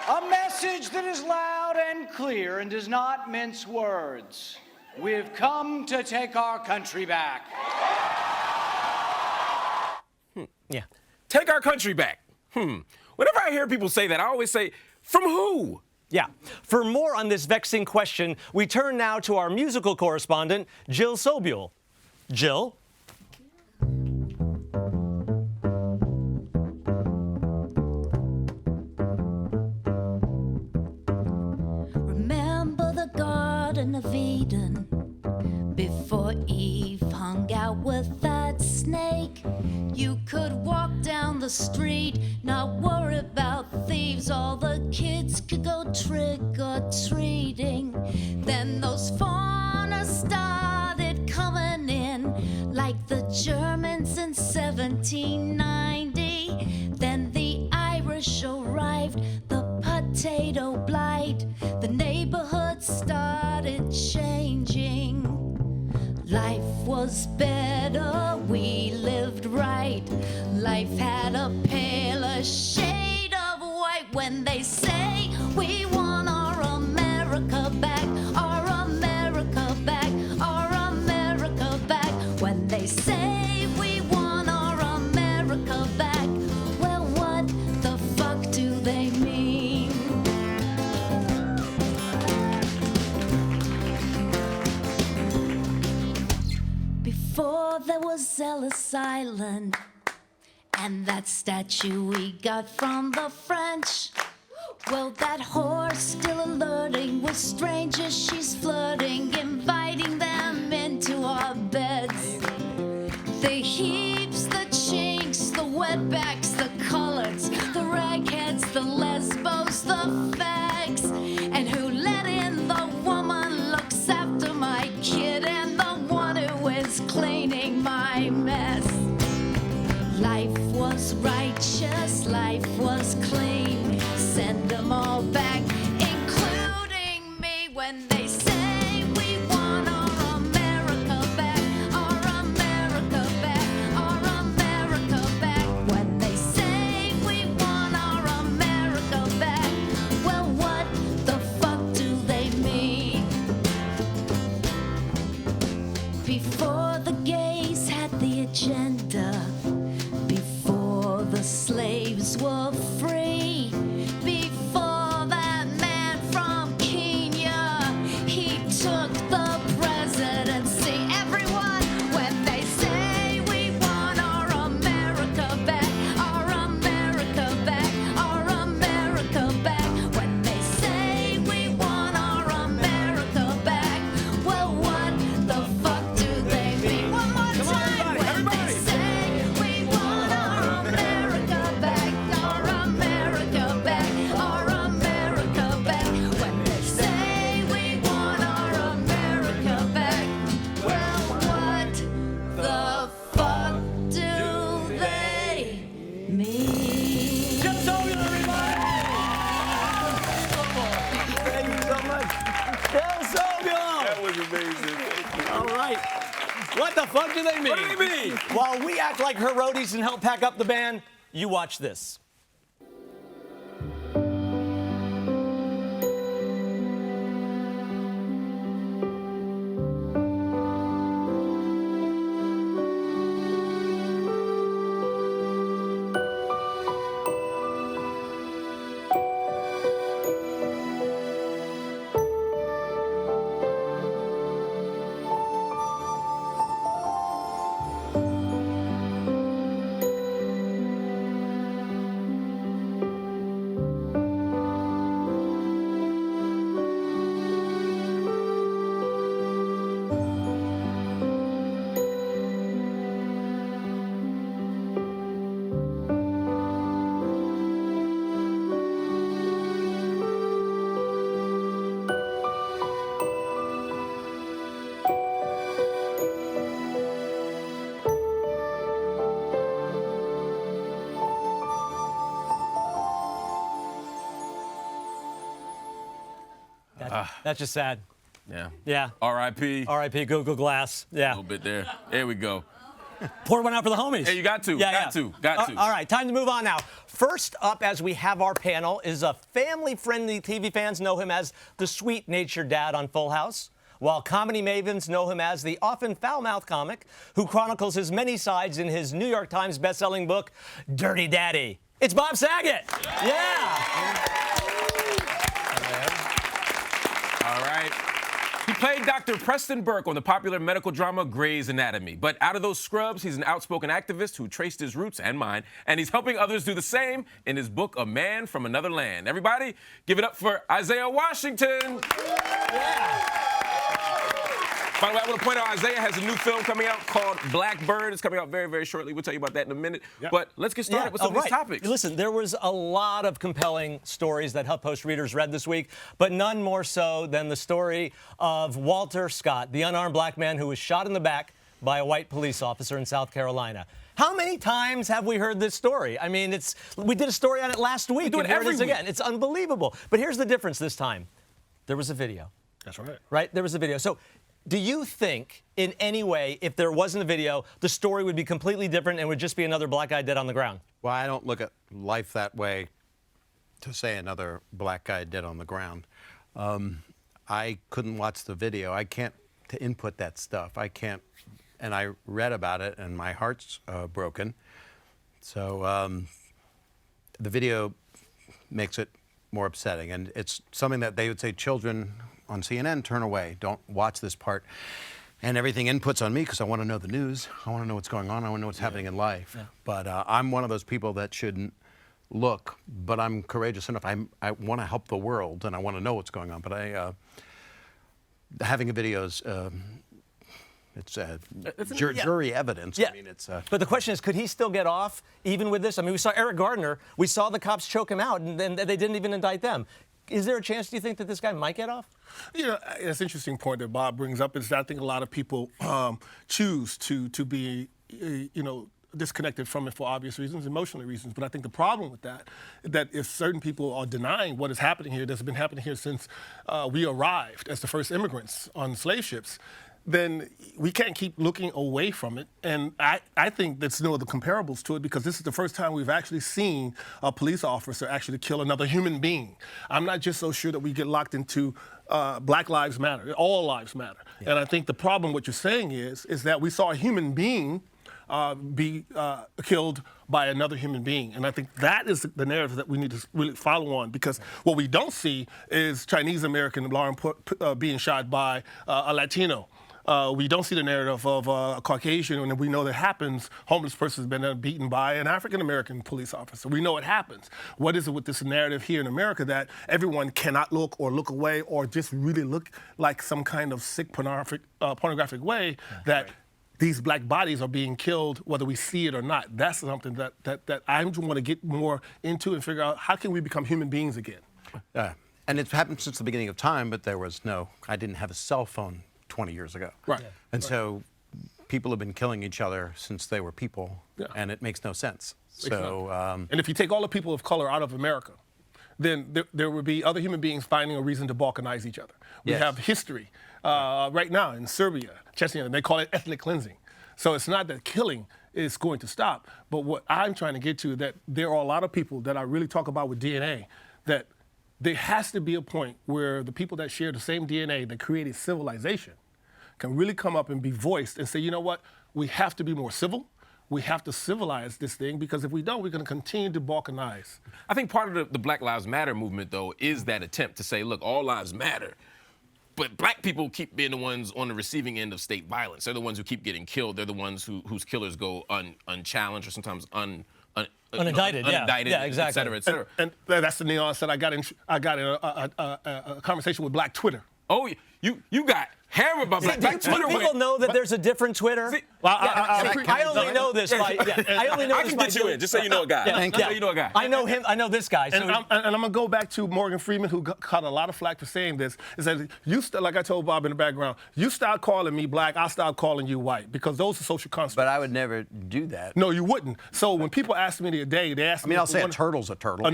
A message that is loud and clear and does not mince words. We've come to take our country back.
Yeah.
Take our country back. Whenever I hear people say that, I always say, from who?
Yeah. For more on this vexing question, we turn now to our musical correspondent, Jill Sobule. Jill?
Remember the Garden of Eden, before Eve hung out with that snake. You could walk down the street, not worry about thieves. All the kids could go trick-or-treating. Then those foreigners started coming in, like the Germans in 1790. Then the Irish arrived, the potato blight. The neighborhood started changing. Life was better, we lived right. Life had a paler shade of white. When they say we want our America back, our America back, our America back. When they say we want our America back, well, what the fuck do they mean? Before there was Ellis Island, and that statue we got from the French. Well, that whore's still alerting with strangers she's flirting, inviting them into our beds. The heaps, the chinks, the wetbacks, the coloreds, the ragheads, the lesbos, the fags. And who let in the woman looks after my kid, and the one who is cleaning my mess. Life was righteous, life was clean. Send them all back, including me. When they say we want our America back, our America back, our America back. When they say we want our America back, well, what the fuck do they mean? Before the gays had the agenda, before the slaves were free, before that man from Kenya, he took the presidency. Everyone, when they say we want our America back, our America back, our America back. When they say we want our America back, well, what the fuck do they mean? One more time. When they say we want our America back, our America back, our America back. When they say we want our America back, well, what the fuck do they mean?
Just over, everybody! Thank you so much.
That was amazing.
All right. What the fuck do they mean?
What do they mean?
While we act like her roadies and help pack up the band, you watch this. That's just sad.
Yeah.
Yeah.
R.I.P.
R.I.P. Google Glass.
A
Yeah.
little bit there. There we go.
Pour one out for the homies.
Hey, you got to.
Yeah,
got
yeah.
to. Got to.
All right, time to move on now. First up, as we have our panel, is a family-friendly TV fans know him as the sweet-natured dad on Full House, while comedy mavens know him as the often foul-mouthed comic who chronicles his many sides in his New York Times best-selling book, Dirty Daddy. It's Bob Saget. Yeah.
All right. He played Dr. Preston Burke on the popular medical drama Grey's Anatomy. But out of those scrubs, he's an outspoken activist who traced his roots and mine, and he's helping others do the same in his book, A Man from Another Land. Everybody, give it up for Isiah Washington. Yeah. By the way, I want to point out Isiah has a new film coming out called Blackbird. It's coming out very, very shortly. We'll tell you about that in a minute.
Yep.
But let's get started with some of these topics.
Listen, there was a lot of compelling stories that HuffPost readers read this week, but none more so than the story of Walter Scott, the unarmed black man who was shot in the back by a white police officer in South Carolina. How many times have we heard this story? I mean, we did a story on it last week.
We do it
and here
every
it is
week.
again. It's unbelievable. But here's the difference this time. There was a video.
That's right.
Right? There was a video. So do you think in any way, if there wasn't a video, the story would be completely different and would just be another black guy dead on the ground?
Well, I don't look at life that way to say another black guy dead on the ground. I couldn't watch the video. I can't to input that stuff. I can't. And I read about it, and my heart's broken. So the video makes it more upsetting. And it's something that they would say children on CNN, turn away, don't watch this part. And everything inputs on me because I want to know the news. I want to know what's going on. I want to know what's happening in life.
Yeah.
But I'm one of those people that shouldn't look, but I'm courageous enough. I want to help the world, and I want to know what's going on. But having a video is... It's jury evidence.
Yeah.
I mean, it's.
But the question is, could he still get off even with this? I mean, we saw Eric Gardner. We saw the cops choke him out, and then they didn't even indict them. Is there a chance, do you think, that this guy might get off?
You know, it's an interesting point that Bob brings up is that I think a lot of people choose to be, disconnected from it for obvious reasons, emotional reasons. But I think the problem with that is that if certain people are denying what is happening here, that's been happening here since we arrived as the first immigrants on slave ships, then we can't keep looking away from it. And I think there's no other comparables to it because this is the first time we've actually seen a police officer actually kill another human being. I'm not just so sure that we get locked into Black Lives Matter. All lives matter. Yeah. And I think the problem, what you're saying is that we saw a human being be killed by another human being. And I think that is the narrative that we need to really follow on because what we don't see is Chinese-American law being shot by a Latino. We don't see the narrative of a Caucasian, and we know that happens. Homeless person has been beaten by an African-American police officer. We know it happens. What is it with this narrative here in America that everyone cannot look or look away or just really look like some kind of sick pornographic way that these black bodies are being killed, whether we see it or not? That's something that I want to get more into and figure out how can we become human beings again.
And it's happened since the beginning of time, but I didn't have a cell phone 20 years ago.
Right.
Yeah. And so people have been killing each other since they were people, and it makes no sense. So,
and if you take all the people of color out of America, then there would be other human beings finding a reason to balkanize each other. We have history right now in Serbia, Chechnya, and they call it ethnic cleansing. So it's not that killing is going to stop, but what I'm trying to get to is that there are a lot of people that I really talk about with DNA that there has to be a point where the people that share the same DNA that created civilization can really come up and be voiced and say, you know what, we have to be more civil. We have to civilize this thing because if we don't, we're going to continue to balkanize.
I think part of the Black Lives Matter movement, though, is that attempt to say, look, all lives matter. But black people keep being the ones on the receiving end of state violence. They're the ones who keep getting killed. They're the ones whose killers go unchallenged or sometimes
unindicted,
exactly.
Et
cetera, et cetera.
And that's the nuance that I got in a conversation with Black Twitter.
Oh, you got hair about Black Twitter.
People know that there's a different Twitter.
See,
I only know this. I only know
I
this
can
by
get you in, just so you know a guy. You know a guy.
I know him. I know this guy. So
and I'm going to go back to Morgan Freeman, who caught a lot of flack for saying this. Is that like I told Bob in the background, you start calling me black, I'll start calling you white, because those are social constructs.
But I would never do that.
No, you wouldn't. So when people ask me the other day, they ask me.
I'll say a turtle's a turtle. I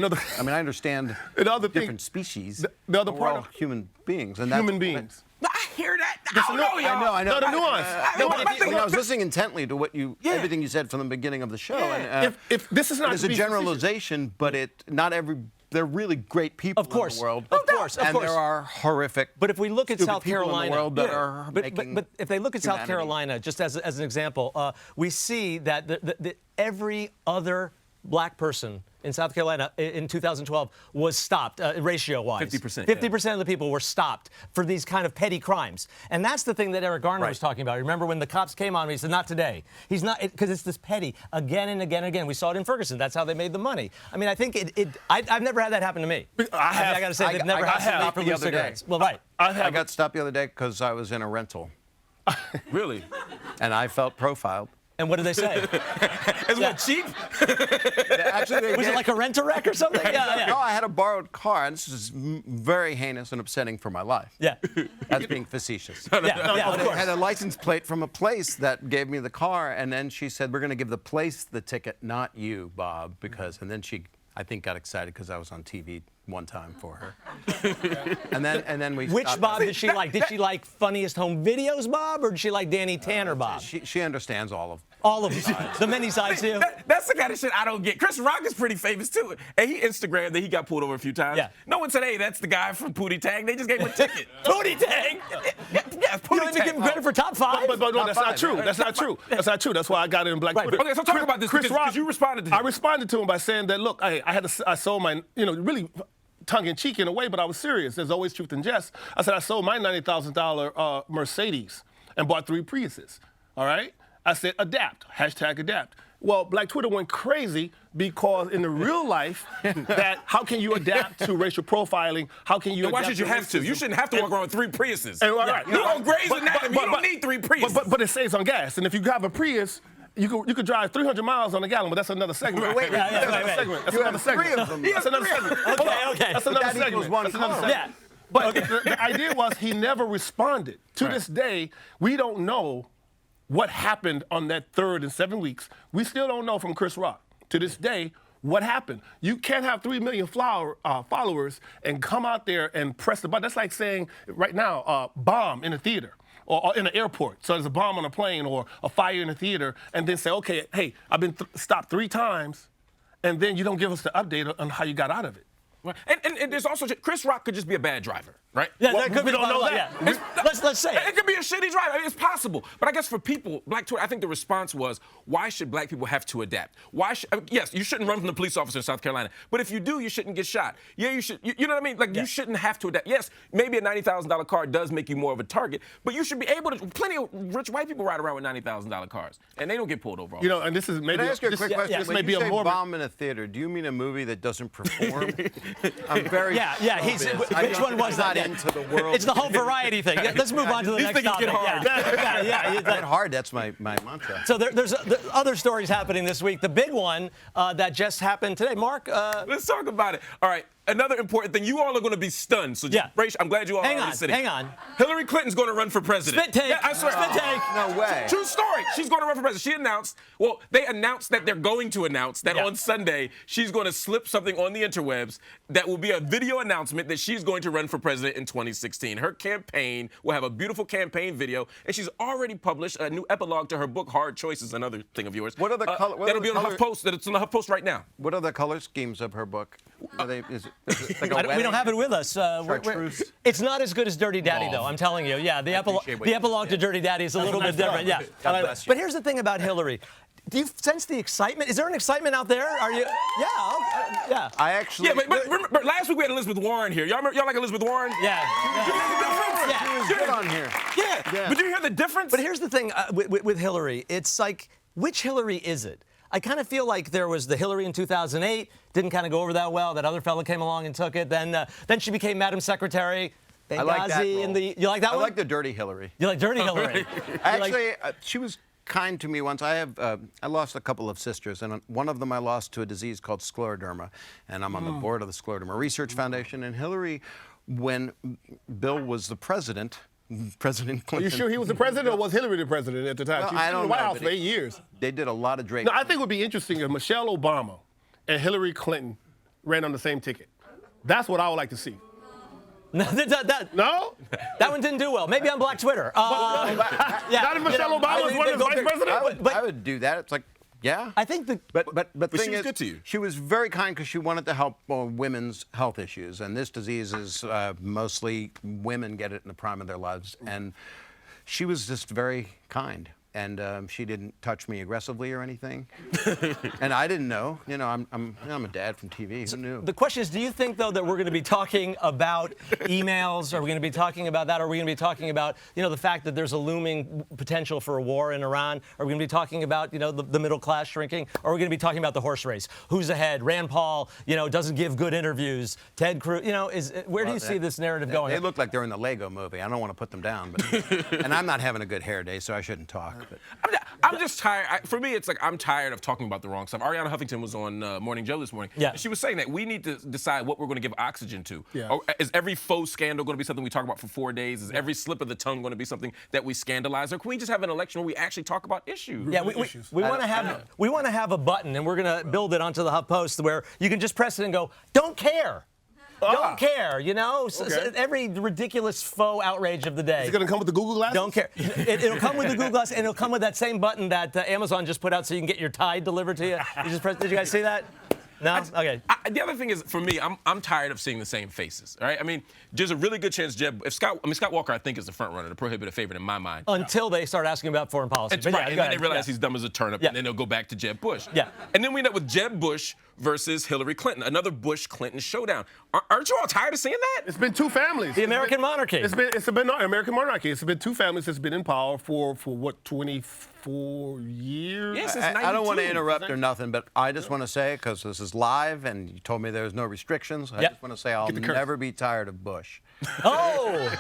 understand different species.
The other
We're
part
all human beings. And
human beings.
I hear that. I
know.
The nuance.
I was listening intently to what everything you said from the beginning of the show.
Yeah.
And,
if this is not
it's a generalization, but they're really great people in the world.
Of course.
And there are horrific.
But if we look at South Carolina,
in the world that are
but if they look at South Carolina, just as an example, we see that every other black person in South Carolina in 2012 was stopped ratio-wise.
50%.
50% of the people were stopped for these kind of petty crimes. And that's the thing that Eric Garner was talking about. Remember when the cops came on him, he said, not today. He's not, because it's this petty again and again and again. We saw it in Ferguson. That's how they made the money. I mean, I think I've never had that happen to me. I got to say, they've never happened to me for loose cigarettes. Well, right.
I got stopped the other day because I was in a rental.
Really?
And I felt profiled.
And what did they say?
Is what, cheap?
Actually,
Was it like a rent-a-wreck or something? Yeah.
No, I had a borrowed car, and this is very heinous and upsetting for my life.
Yeah.
That's being facetious.
Of
But
course.
I had a license plate from a place that gave me the car, and then she said, we're going to give the place the ticket, not you, Bob, because, and then she, I think, got excited because I was on TV one time for her. and then we
Which
stopped.
Bob did she like? Did she like Funniest Home Videos Bob, or did she like Danny Tanner Bob?
She understands all of
the many sides too.
That's the kind of shit I don't get. Chris Rock is pretty famous too, and he Instagrammed that he got pulled over a few times.
Yeah.
No one said, "Hey, that's the guy from Pootie Tang." They just gave him a ticket.
Pootie Tang.
Yeah,
You
Pootie
don't even
Tang.
give him credit for top 5.
But no, that's
Top
not
5,
true.
yeah.
That's not true. That's not true. That's why I got it in Black Twitter.
Okay, so talk about this
Chris
because
Rock.
you responded to him.
I responded to him by saying that, look, I sold my, really tongue-in-cheek in a way, but I was serious. There's always truth in jest. I said I sold my $90,000 Mercedes and bought 3 Priuses. All right? I said adapt. #adapt. Well, Black Twitter went crazy because in the real life, that how can you adapt to racial profiling? How can you?
And why
adapt
should you
to
have to?
racism?
You shouldn't have to walk around with 3 Priuses.
And, right.
You're on Grey's Anatomy. You don't need 3 Priuses.
But it saves on gas. And if you have a Prius, you could drive 300 miles on a gallon, but that's another segment.
Wait,
That's another segment. That's another segment.
three of them.
That's another segment.
Okay.
That's another
That
segment.
equals one
That's another
car.
segment. But the idea was he never responded. To this day, we don't know what happened on that 3rd and 7 weeks. We still don't know from Chris Rock. To this day, what happened? You can't have 3 million followers and come out there and press the button. That's like saying right now, bomb in a theater or in an airport. So there's a bomb on a plane or a fire in a theater, and then say, okay, hey, I've been stopped 3 times, and then you don't give us the update on how you got out of it.
Right. And there's also Chris Rock could just be a bad driver, right?
Yeah,
Well,
that could
we
be
don't know
yeah.
that.
Let's say
It could be a shitty driver. I mean, it's possible. But I guess for people, Black Twitter, I think the response was, why should Black people have to adapt? Yes, you shouldn't run from the police officer in South Carolina. But if you do, you shouldn't get shot. Yeah, you should. You know what I mean? Like, you shouldn't have to adapt. Yes, maybe a $90,000 car does make you more of a target, but you should be able to. Plenty of rich white people ride around with $90,000 cars, and they don't get pulled over. All
And this is maybe.
Can I ask you a quick question?
This
When
may
you
be a
say
more.
bomb in a theater, do you mean a movie that doesn't perform? I'm very
Which one was that?
Not into the world.
It's the whole variety thing. Yeah, let's move on to the
These
next
things
topic.
get hard.
Get hard. That's my mantra.
So there's other stories happening this week. The big one that just happened today. Mark?
Let's talk about it. All right. Another important thing. You all are going to be stunned. So just brace. I'm glad you all are sitting.
Hang on.
Hillary Clinton's going to run for president.
Spit take.
Yeah, I swear.
Spit take.
No way.
True story. She's going to run for president. She announced, they announced that they're going to announce that on Sunday she's going to slip something on the interwebs that will be a video announcement that she's going to run for president in 2016. Her campaign will have a beautiful campaign video, and she's already published a new epilogue to her book, Hard Choices, another thing of yours.
What are the color?
That'll be on HuffPost. It's on the HuffPost right now.
What are the color schemes of her book? Is it like a wedding?
We don't have it with us.
Chartreuse.
It's not as good as Dirty Daddy, though. I'm telling you. Yeah, the epilogue to Dirty Daddy is a little bit different. Yeah.
God bless you.
But here's the thing about Hillary. Do you sense the excitement? Is there an excitement out there? Are you? Yeah.
I actually.
Yeah, but remember, last week we had Elizabeth Warren here. Y'all like Elizabeth Warren?
Yeah.
She was good on here.
Yeah. But do you hear the difference?
But here's the thing with Hillary. It's like, which Hillary is it? I kind of feel like there was the Hillary in 2008, didn't kind of go over that well. That other fellow came along and took it. Then she became Madam Secretary. Benghazi
I like that role.
you like that one?
I like the Dirty Hillary.
You like Dirty Hillary?
Actually, she was kind to me once. I lost a couple of sisters, and one of them I lost to a disease called scleroderma, and I'm on the board of the Scleroderma Research Foundation. And Hillary, when Bill was the president, President Clinton.
Are you sure he was the president, or was Hillary the president at the time?
Well,
She was
I don't
in the White
know,
House
but
for 8 years.
They did a lot of drapes.
No, I think it would be interesting if Michelle Obama and Hillary Clinton ran on the same ticket. That's what I would like to see.
No? That one didn't do well. Maybe on Black Twitter.
Not if Michelle Obama was one of the vice president?
I would do that. It's like, yeah.
I think the
But thing
she was
is,
good to you.
She was very kind because she wanted to help women's health issues, and this disease is mostly women get it in the prime of their lives, and she was just very kind. she didn't touch me aggressively or anything. And I didn't know. You know, I'm a dad from TV. Who knew?
The question is, do you think, though, that we're going to be talking about emails? Are we going to be talking about that? Are we going to be talking about, you know, the fact that there's a looming potential for a war in Iran? Are we going to be talking about, you know, the middle class shrinking? Or are we going to be talking about the horse race? Who's ahead? Rand Paul, you know, doesn't give good interviews. Ted Cruz, you know, where do you see this narrative going?
They look like they're in the Lego movie. I don't want to put them down, but and I'm not having a good hair day, so I shouldn't talk. But.
I'm just tired. For me, it's like I'm tired of talking about the wrong stuff. Ariana Huffington was on Morning Joe this morning.
Yeah.
And she was saying that we need to decide what we're going to give oxygen to.
Yeah.
Or is every faux scandal going to be something we talk about for 4 days? Is every slip of the tongue going to be something that we scandalize? Or can we just have an election where we actually talk about issues?
Yeah, we want to have a button, and we're going to build it onto the HuffPost where you can just press it and go, don't care. Don't care, you know?
Okay.
Every ridiculous faux outrage of the day.
Is it going to come with the Google Glass?
Don't care. It'll come with the Google Glass, and it'll come with that same button that Amazon just put out so you can get your Tide delivered to you. You just press, did you guys see that? No? Okay.
The other thing is, for me, I'm tired of seeing the same faces, all right? I mean, there's a really good chance Scott Walker, I think, is the front runner, the prohibitive favorite in my mind.
Until they start asking about foreign policy.
But right, and then they realize he's dumb as a turnip, and then they'll go back to Jeb Bush.
Yeah.
And then we end up with Jeb Bush versus Hillary Clinton, another Bush-Clinton showdown. Aren't you all tired of seeing that?
It's been two families.
The American monarchy.
It's been American monarchy. It's been two families that's been in power for what, 24 years?
Yes, since 92.
I don't want to interrupt or nothing, but I just want to say, because this is live and you told me there's no restrictions, I just want to say I'll never be tired of Bush.
Oh!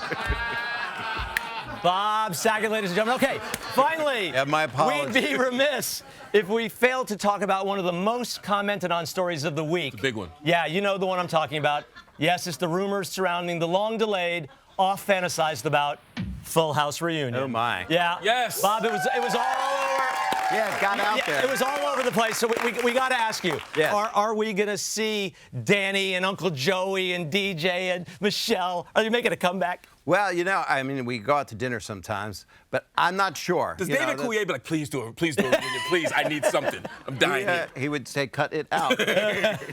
Bob Saget, ladies and gentlemen. Okay, finally,
my apologies.
we'd be remiss if we failed to talk about one of the most commented on stories of the week.
The big one.
Yeah, you know the one I'm talking about. Yes, it's the rumors surrounding the long-delayed, oft-fantasized about Full House reunion.
Oh, my.
Yeah.
Yes.
Bob, it was all over.
Yeah, it got out there.
It was all over the place. So we got to ask you, are we going to see Danny and Uncle Joey and DJ and Michelle? Are they making a comeback?
Well, you know, I mean, we go out to dinner sometimes, but I'm not sure.
Does David Coulier be like, please do it, reunion, please, I need something. I'm dying here.
He would say, cut it out.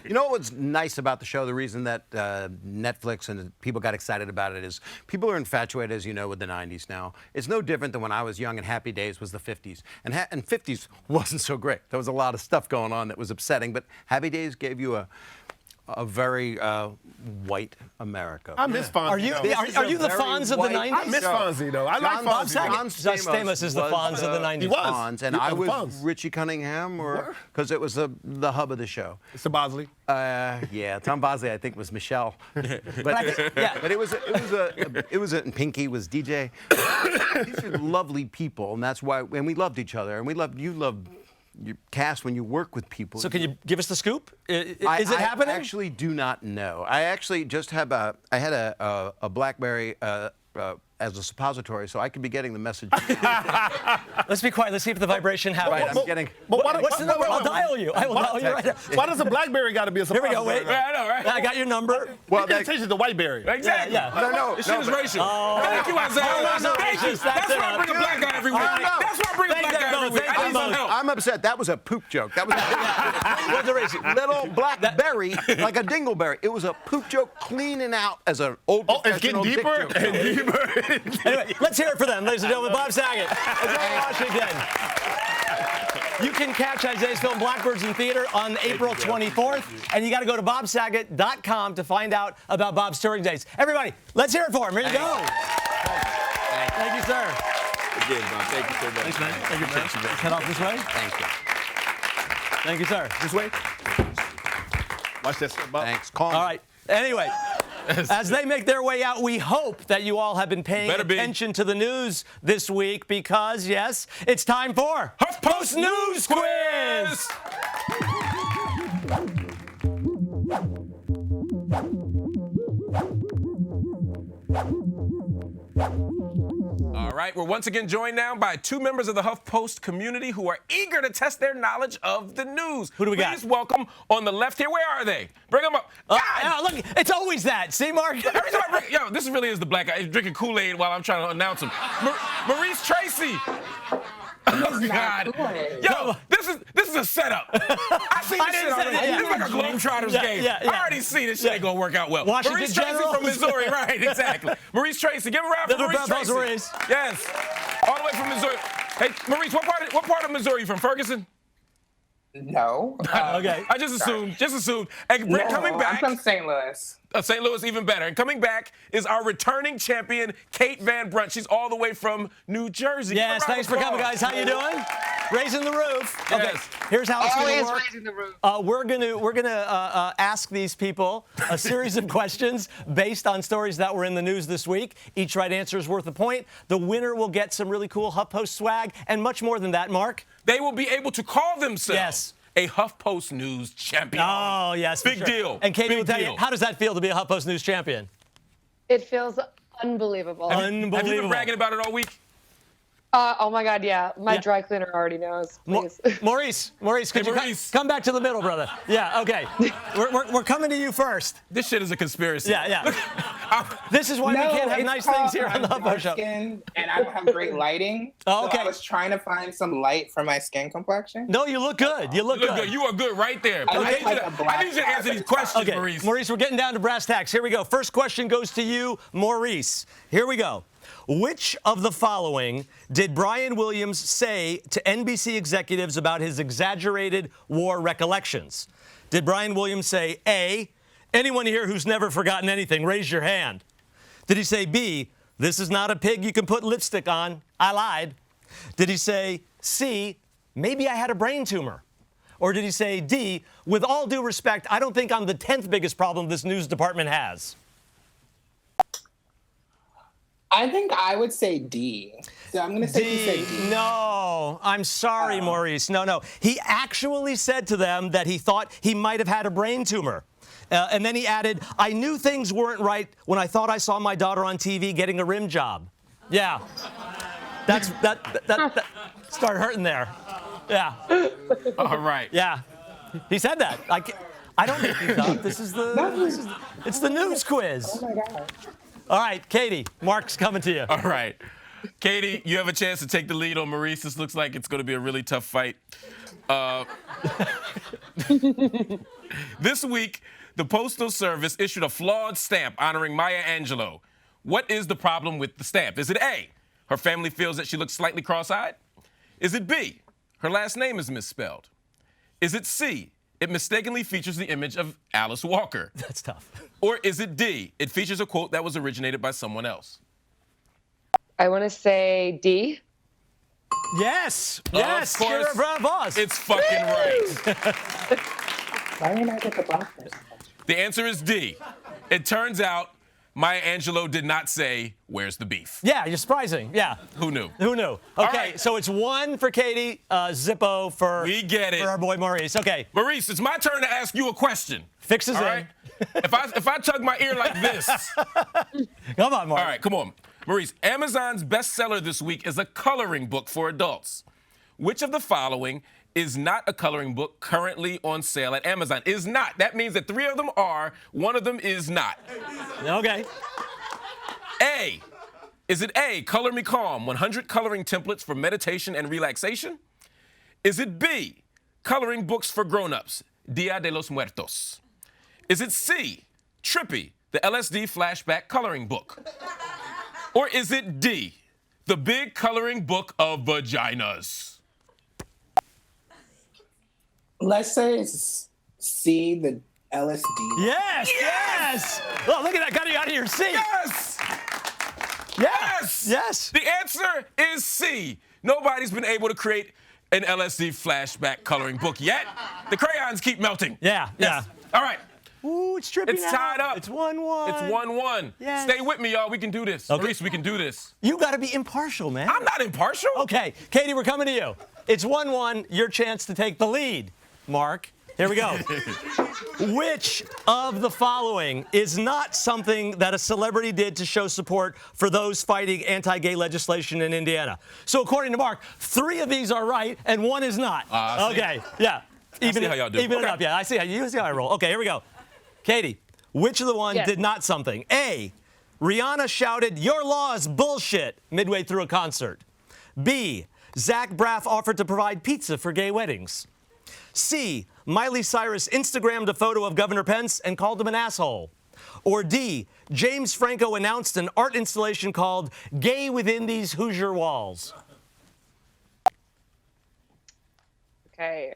You know what's nice about the show, the reason that Netflix and people got excited about it is people are infatuated, as you know, with the 90s now. It's no different than when I was young and Happy Days was the 50s. And 50s wasn't so great. There was a lot of stuff going on that was upsetting, but Happy Days gave you a very white America.
I miss Fonzie.
Are you the Fonz of the 90s?
I miss Fonzie, though. I like Fonzie.
John Stamos is the Fonz of the 90s.
He was.
Fonz, and I was Richie Cunningham, because it was the hub of the show.
It's the Bosley.
Yeah, Tom Bosley, I think, was Michelle. But it was and Pinky was DJ. These are lovely people, and that's why, and we loved each other, and you loved your cast when you work with people.
So can you give us the scoop? Is it happening?
I actually do not know. I actually just have I had a BlackBerry as a suppository, so I could be getting the message.
Let's be quiet. Let's see if the vibration happens.
Right, I'm getting.
What's the number? I'll dial you. I will dial you right now.
Why does a BlackBerry got to be a suppository?
Here we go. Wait.
I know, right?
I got your number.
Well, that changes the Whiteberry.
Exactly.
Yeah.
No.
This shit is racial.
Oh.
Thank you, Isaiah. Thank you. That's why I bring a black guy every week. That's why I bring a black guy every week. I need some help.
I'm upset. That was a poop joke. That was
What's the ratio?
little blackberry, like a dingleberry. It was a poop joke cleaning out as an old professional
it's getting deeper and deeper.
Anyway, let's hear it for them, ladies and gentlemen. Bob Saget, Isaiah Washington. You can catch Isaiah's film Blackbirds in theater on April 24th, and you got to go to bobsaget.com to find out about Bob's touring dates. Everybody, let's hear it for him. Here you go. Thank you, sir.
Again, Bob, thank you so much.
Thanks, man. Thank you, man. Cut off this way.
Thank you.
Thank you, sir.
This way. Watch this, Bob.
Thanks. Call me.
All right. Anyway, as they make their way out, we hope that you all have been paying attention to the news this week because, yes, it's time for HuffPost News Quiz!
All right, we're once again joined now by two members of the HuffPost community who are eager to test their knowledge of the news.
Who do we got?
Please welcome on the left here. Where are they? Bring them up.
Look, it's always that. See, Mark?
Every time I bring, this really is the black guy. He's drinking Kool-Aid while I'm trying to announce him. Maurice Tracy. Oh, God. Yo, this is a setup. I see this shit already. This is like a Globetrotters game. I already see this shit ain't gonna work out well.
Washington
Maurice Tracy
Generals.
from Missouri, right, exactly. Maurice Tracy, give a round for Maurice Tracy. Yes, all the way from Missouri. Hey, Maurice, what part of Missouri you from? Ferguson?
No.
Okay.
I just assumed. And
No,
coming back.
I'm from St. Louis.
St. Louis, even better. And coming back is our returning champion, Kate Van Brunt. She's all the way from New Jersey.
Yes, thanks for coming, guys. How you doing? Raising the roof. Okay,
Yes.
here's how it's going to
Always
work.
raising the roof.
We're gonna ask these people a series of questions based on stories that were in the news this week. Each right answer is worth a point. The winner will get some really cool HuffPost swag and much more than that, Mark.
They will be able to call themselves a HuffPost News champion.
Oh, yes. for
Big
sure.
deal.
And Katie
Big
will tell you,
deal.
how does that feel to be a HuffPost News champion?
It feels unbelievable.
Have you been bragging about it all week?
Oh my God, yeah. My dry cleaner already knows. Please.
Maurice, could you come back to the middle, brother? Yeah, okay. We're coming to you first.
This shit is a conspiracy.
Yeah. This is why we can't have nice things here on the HuffPost Show.
And I don't have great lighting.
Oh, okay.
So I was trying to find some light for my skin complexion.
No, you look good. You look good.
You are good right there.
I look like a black
I need you to answer these questions,
Okay,
Maurice.
we're getting down to brass tacks. Here we go. First question goes to you, Maurice. Here we go. Which of the following did Brian Williams say to NBC executives about his exaggerated war recollections? Did Brian Williams say, A, anyone here who's never forgotten anything, raise your hand? Did he say, B, this is not a pig you can put lipstick on, I lied? Did he say, C, maybe I had a brain tumor? Or did he say, D, with all due respect, I don't think I'm the 10th biggest problem this news department has?
I think I would say D. So I'm going to say he said D.
No, I'm sorry, Maurice. No. He actually said to them that he thought he might have had a brain tumor. And then he added, I knew things weren't right when I thought I saw my daughter on TV getting a rim job. Yeah. That started hurting there. Yeah.
All right.
Yeah. He said that. I don't make these up. It's the news quiz.
Oh, my God.
All right, Katie, Mark's coming to you.
All right. Katie, you have a chance to take the lead on Maurice. This looks like it's going to be a really tough fight. This week, the Postal Service issued a flawed stamp honoring Maya Angelou. What is the problem with the stamp? Is it A, her family feels that she looks slightly cross-eyed? Is it B, her last name is misspelled? Is it C, it mistakenly features the image of Alice Walker?
That's tough.
Or is it D, it features a quote that was originated by someone else?
I want to say D.
Yes.
Of
Yes.
course.
Give her a round of applause.
It's fucking right.
Why didn't I get the box?
The answer is D. It turns out Maya Angelou did not say, where's the beef?
Yeah, you're surprising. Yeah.
Who knew?
Who knew? Okay,
right.
so it's 1 for Katie, Zippo for,
We get it.
for our boy Maurice. Okay.
Maurice, it's my turn to ask you a question.
Fix us
All
in.
right? If I tug my ear like this.
Come on, Mark.
All right, come on. Maurice, Amazon's bestseller this week is a coloring book for adults. Which of the following is not a coloring book currently on sale at Amazon? Is not. That means that 3 of them are, 1 of them is not.
Okay.
A. Is it A, Color Me Calm, 100 coloring templates for meditation and relaxation? Is it B, coloring books for grown-ups, Dia de los Muertos? Is it C, Trippy, the LSD flashback coloring book? Or is it D, the big coloring book of vaginas?
Let's say it's C, the LSD.
Yes, yes. Oh, look at that. Got you out of your seat.
Yes!
Yes. Yes.
The answer is C. Nobody's been able to create an LSD flashback coloring book yet. The crayons keep melting.
Yeah,
Yes. All right.
Ooh, it's trippy
It's
now.
tied up.
It's 1-1.
It's 1-1.
Yes.
Stay with me, y'all. We can do this.
Okay.
Maurice, we can do this.
You got to be impartial, man.
I'm not impartial.
Okay, Katie, we're coming to you. It's 1-1. Your chance to take the lead. Mark, here we go. Which of the following is not something that a celebrity did to show support for those fighting anti-gay legislation in Indiana? So according to Mark, 3 of these are right and 1 is not. Okay, yeah.
see how y'all do.
Even it
Okay.
up, yeah. I see how I roll. Okay, here we go. Katie, which of the one did not something? A, Rihanna shouted, "Your law is bullshit," midway through a concert. B, Zach Braff offered to provide pizza for gay weddings. C, Miley Cyrus Instagrammed a photo of Governor Pence and called him an asshole. Or D, James Franco announced an art installation called Gay Within These Hoosier Walls.
Okay.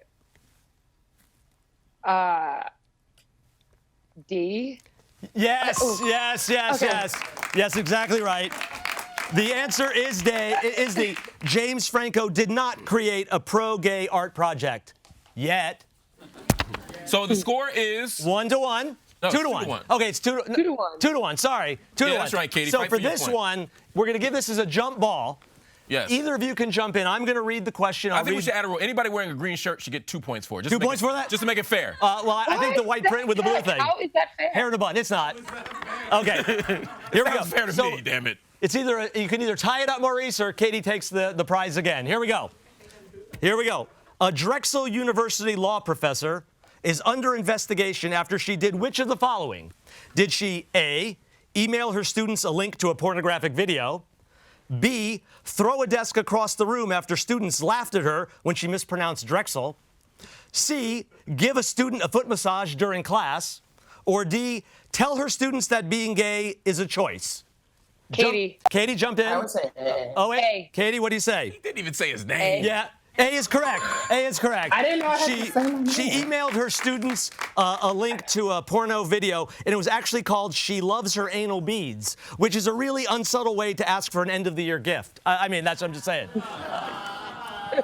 D.
Yes,
Okay.
yes, exactly right. The answer is D. James Franco did not create a pro-gay art project yet.
So the score is
1-1.
No,
2-1. Okay, it's 2-1. 2-1. Sorry, 2-1.
Yeah, that's right, Katie.
So
Fight
for
for your
this
point.
one, we're going to give this as a jump ball.
Yes.
Either of you can jump in. I'm going to read the question.
I think we should add a rule. Anybody wearing a green shirt should get 2 points for it. Just
2
to make
points
it,
for that?
Just to make it fair.
Well, I think the white print with the blue thing.
How is that fair?
Hair in a bun. It's not. Okay. Here we go.
Sounds fair to me, damn it.
It's either you can either tie it up, Maurice, or Katie takes the prize again. Here we go. A Drexel University law professor is under investigation after she did which of the following? Did she A, email her students a link to a pornographic video? B, throw a desk across the room after students laughed at her when she mispronounced Drexel? C, give a student a foot massage during class? Or D, tell her students that being gay is a choice?
Katie.
Katie, jump in.
I would say A.
Oh, wait.
A.
Katie, what do you say?
He didn't even say his name.
Yeah. A is correct. A is correct.
I didn't know I had to say my name.
She emailed her students a link to a porno video, and it was actually called "She Loves Her Anal Beads," which is a really unsubtle way to ask for an end-of-the-year gift. I mean, that's what I'm just saying.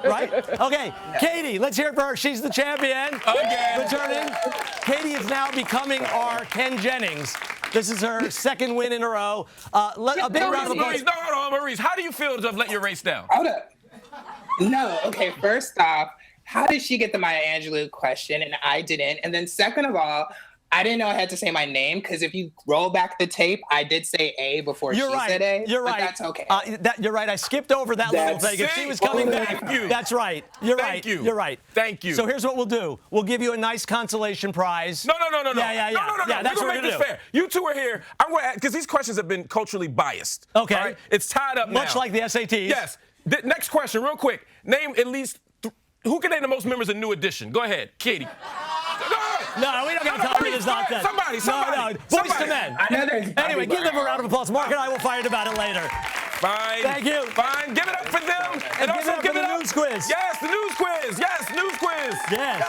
Right? Okay, Katie, let's hear it for her. She's the champion.
Again.
Returning. Katie is now becoming our Ken Jennings. This is her second win in a row. A big round of applause.
Maurice, how do you feel to have let your race down?
Hold up. No, okay, first off, how did she get the Maya Angelou question and I didn't? And then second of all, I didn't know I had to say my name because if you roll back the tape, I did say A before she said A.
You're
but
right.
That's okay.
You're right. I skipped over that little thing. If she was coming back, that's right. You're right. You're right.
Thank you.
So here's what we'll do. We'll give you a nice consolation prize.
No.
Yeah.
No,
That's
we're
what
gonna
we're
make this fair. You two are here. I'm going to because these questions have been culturally biased.
Okay.
All right? It's tied up now.
Much like the SATs.
Yes. Next question, real quick. Name at least who can name the most members of New Edition? Go ahead, Katie.
No, we don't got time for this nonsense.
Somebody.
No. Boys to men. Anyway, give them a round of applause. Mark and I will fight about it later.
Fine.
Thank you.
Fine. Give it up for them.
And also give it up for the news quiz.
Yes, the news quiz. Yes, news quiz.
Yes.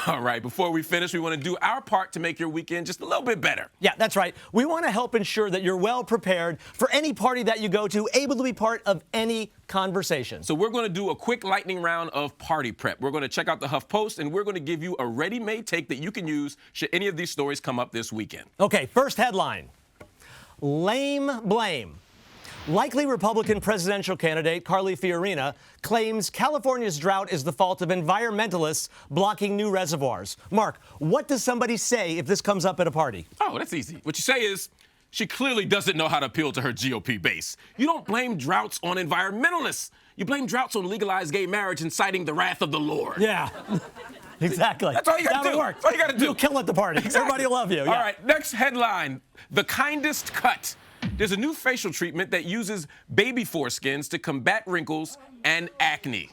All right, before we finish, we want to do our part to make your weekend just a little bit better.
Yeah, that's right. We want to help ensure that you're well prepared for any party that you go to, able to be part of any conversation.
So we're going to do a quick lightning round of party prep. We're going to check out the HuffPost, and we're going to give you a ready-made take that you can use should any of these stories come up this weekend.
Okay, first headline. Lame blame. Likely Republican presidential candidate Carly Fiorina claims California's drought is the fault of environmentalists blocking new reservoirs. Mark, what does somebody say if this comes up at a party?
Oh, that's easy. What you say is, she clearly doesn't know how to appeal to her GOP base. You don't blame droughts on environmentalists. You blame droughts on legalized gay marriage inciting the wrath of the Lord.
Yeah. Exactly.
That's all you got to do.
Work.
That's all you got to do.
You'll kill at the party.
Exactly.
Everybody will love you.
All right, next headline. The Kindest Cut. There's a new facial treatment that uses baby foreskins to combat wrinkles and acne.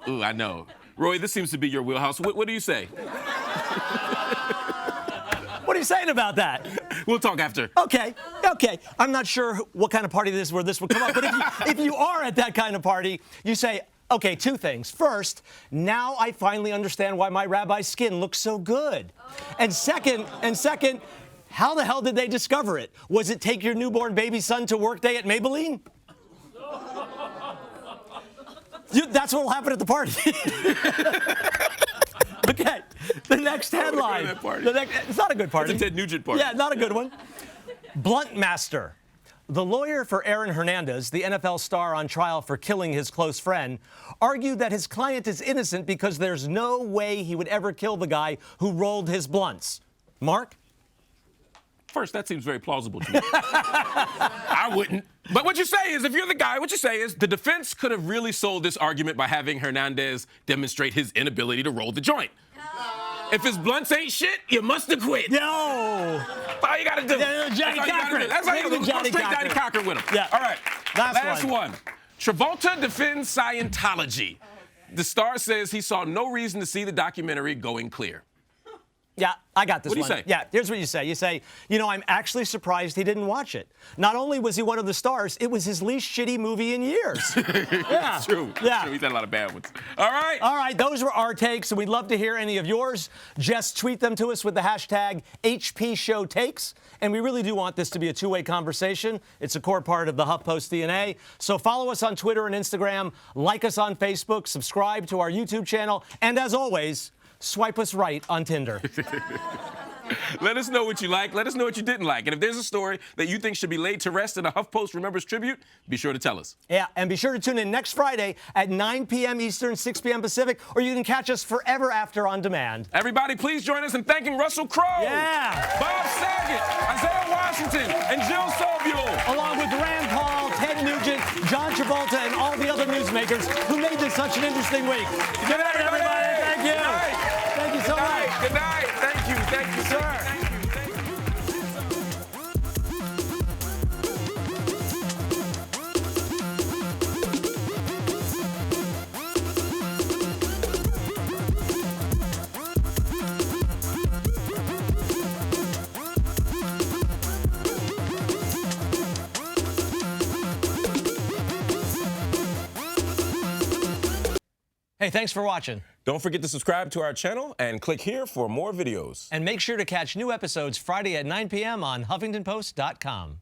Ooh, I know. Roy, this seems to be your wheelhouse. What do you say?
What are you saying about that?
We'll talk after.
Okay. I'm not sure what kind of party this is where this would come up, but if you are at that kind of party, you say, okay, two things. First, now I finally understand why my rabbi's skin looks so good. And second, how the hell did they discover it? Was it take your newborn baby son to work day at Maybelline? That's what will happen at the party. Okay, the next headline. It's not a good party.
It's a Ted Nugent party.
Yeah, not a good one. Blunt Master. The lawyer for Aaron Hernandez, the NFL star on trial for killing his close friend, argued that his client is innocent because there's no way he would ever kill the guy who rolled his blunts. Mark?
First, that seems very plausible to me. I wouldn't. But what you say is, if you're the guy, what you say is the defense could have really sold this argument by having Hernandez demonstrate his inability to roll the joint. If his blunts ain't shit, you must have quit.
No.
That's all you got to do.
Johnny Cochran.
That's all you got to do. Go straight Johnny Cochran with him.
Yeah.
All right.
Last
one. Travolta defends Scientology. The Star says he saw no reason to see the documentary Going Clear.
Yeah, I got this one.
What do you say?
Yeah, here's what you say. You say, you know, I'm actually surprised he didn't watch it. Not only was he one of the stars, it was his least shitty movie in years. Yeah.
It's true.
Yeah.
It's true. He's had a lot of bad ones. All right.
All right, those were our takes, and we'd love to hear any of yours. Just tweet them to us with the hashtag HPShowTakes. And we really do want this to be a two-way conversation. It's a core part of the HuffPost DNA. So follow us on Twitter and Instagram, like us on Facebook, subscribe to our YouTube channel, and as always, swipe us right on Tinder.
Let us know what you like. Let us know what you didn't like. And if there's a story that you think should be laid to rest in a HuffPost Remembers tribute, be sure to tell us.
Yeah, and be sure to tune in next Friday at 9 p.m. Eastern, 6 p.m. Pacific, or you can catch us forever after on demand.
Everybody, please join us in thanking Russell Crowe,
yeah,
Bob Saget, Isiah Washington, and Jill Sobule,
along with Rand Paul, Ted Nugent, John Travolta, and all the other newsmakers who made this such an interesting week.
Good night, everybody.
Thank you.
Good night.
Thank you so much.
Good night. Thank you. Thank you, sir.
Hey, thanks for watching.
Don't forget to subscribe to our channel and click here for more videos.
And make sure to catch new episodes Friday at 9 p.m. on HuffingtonPost.com.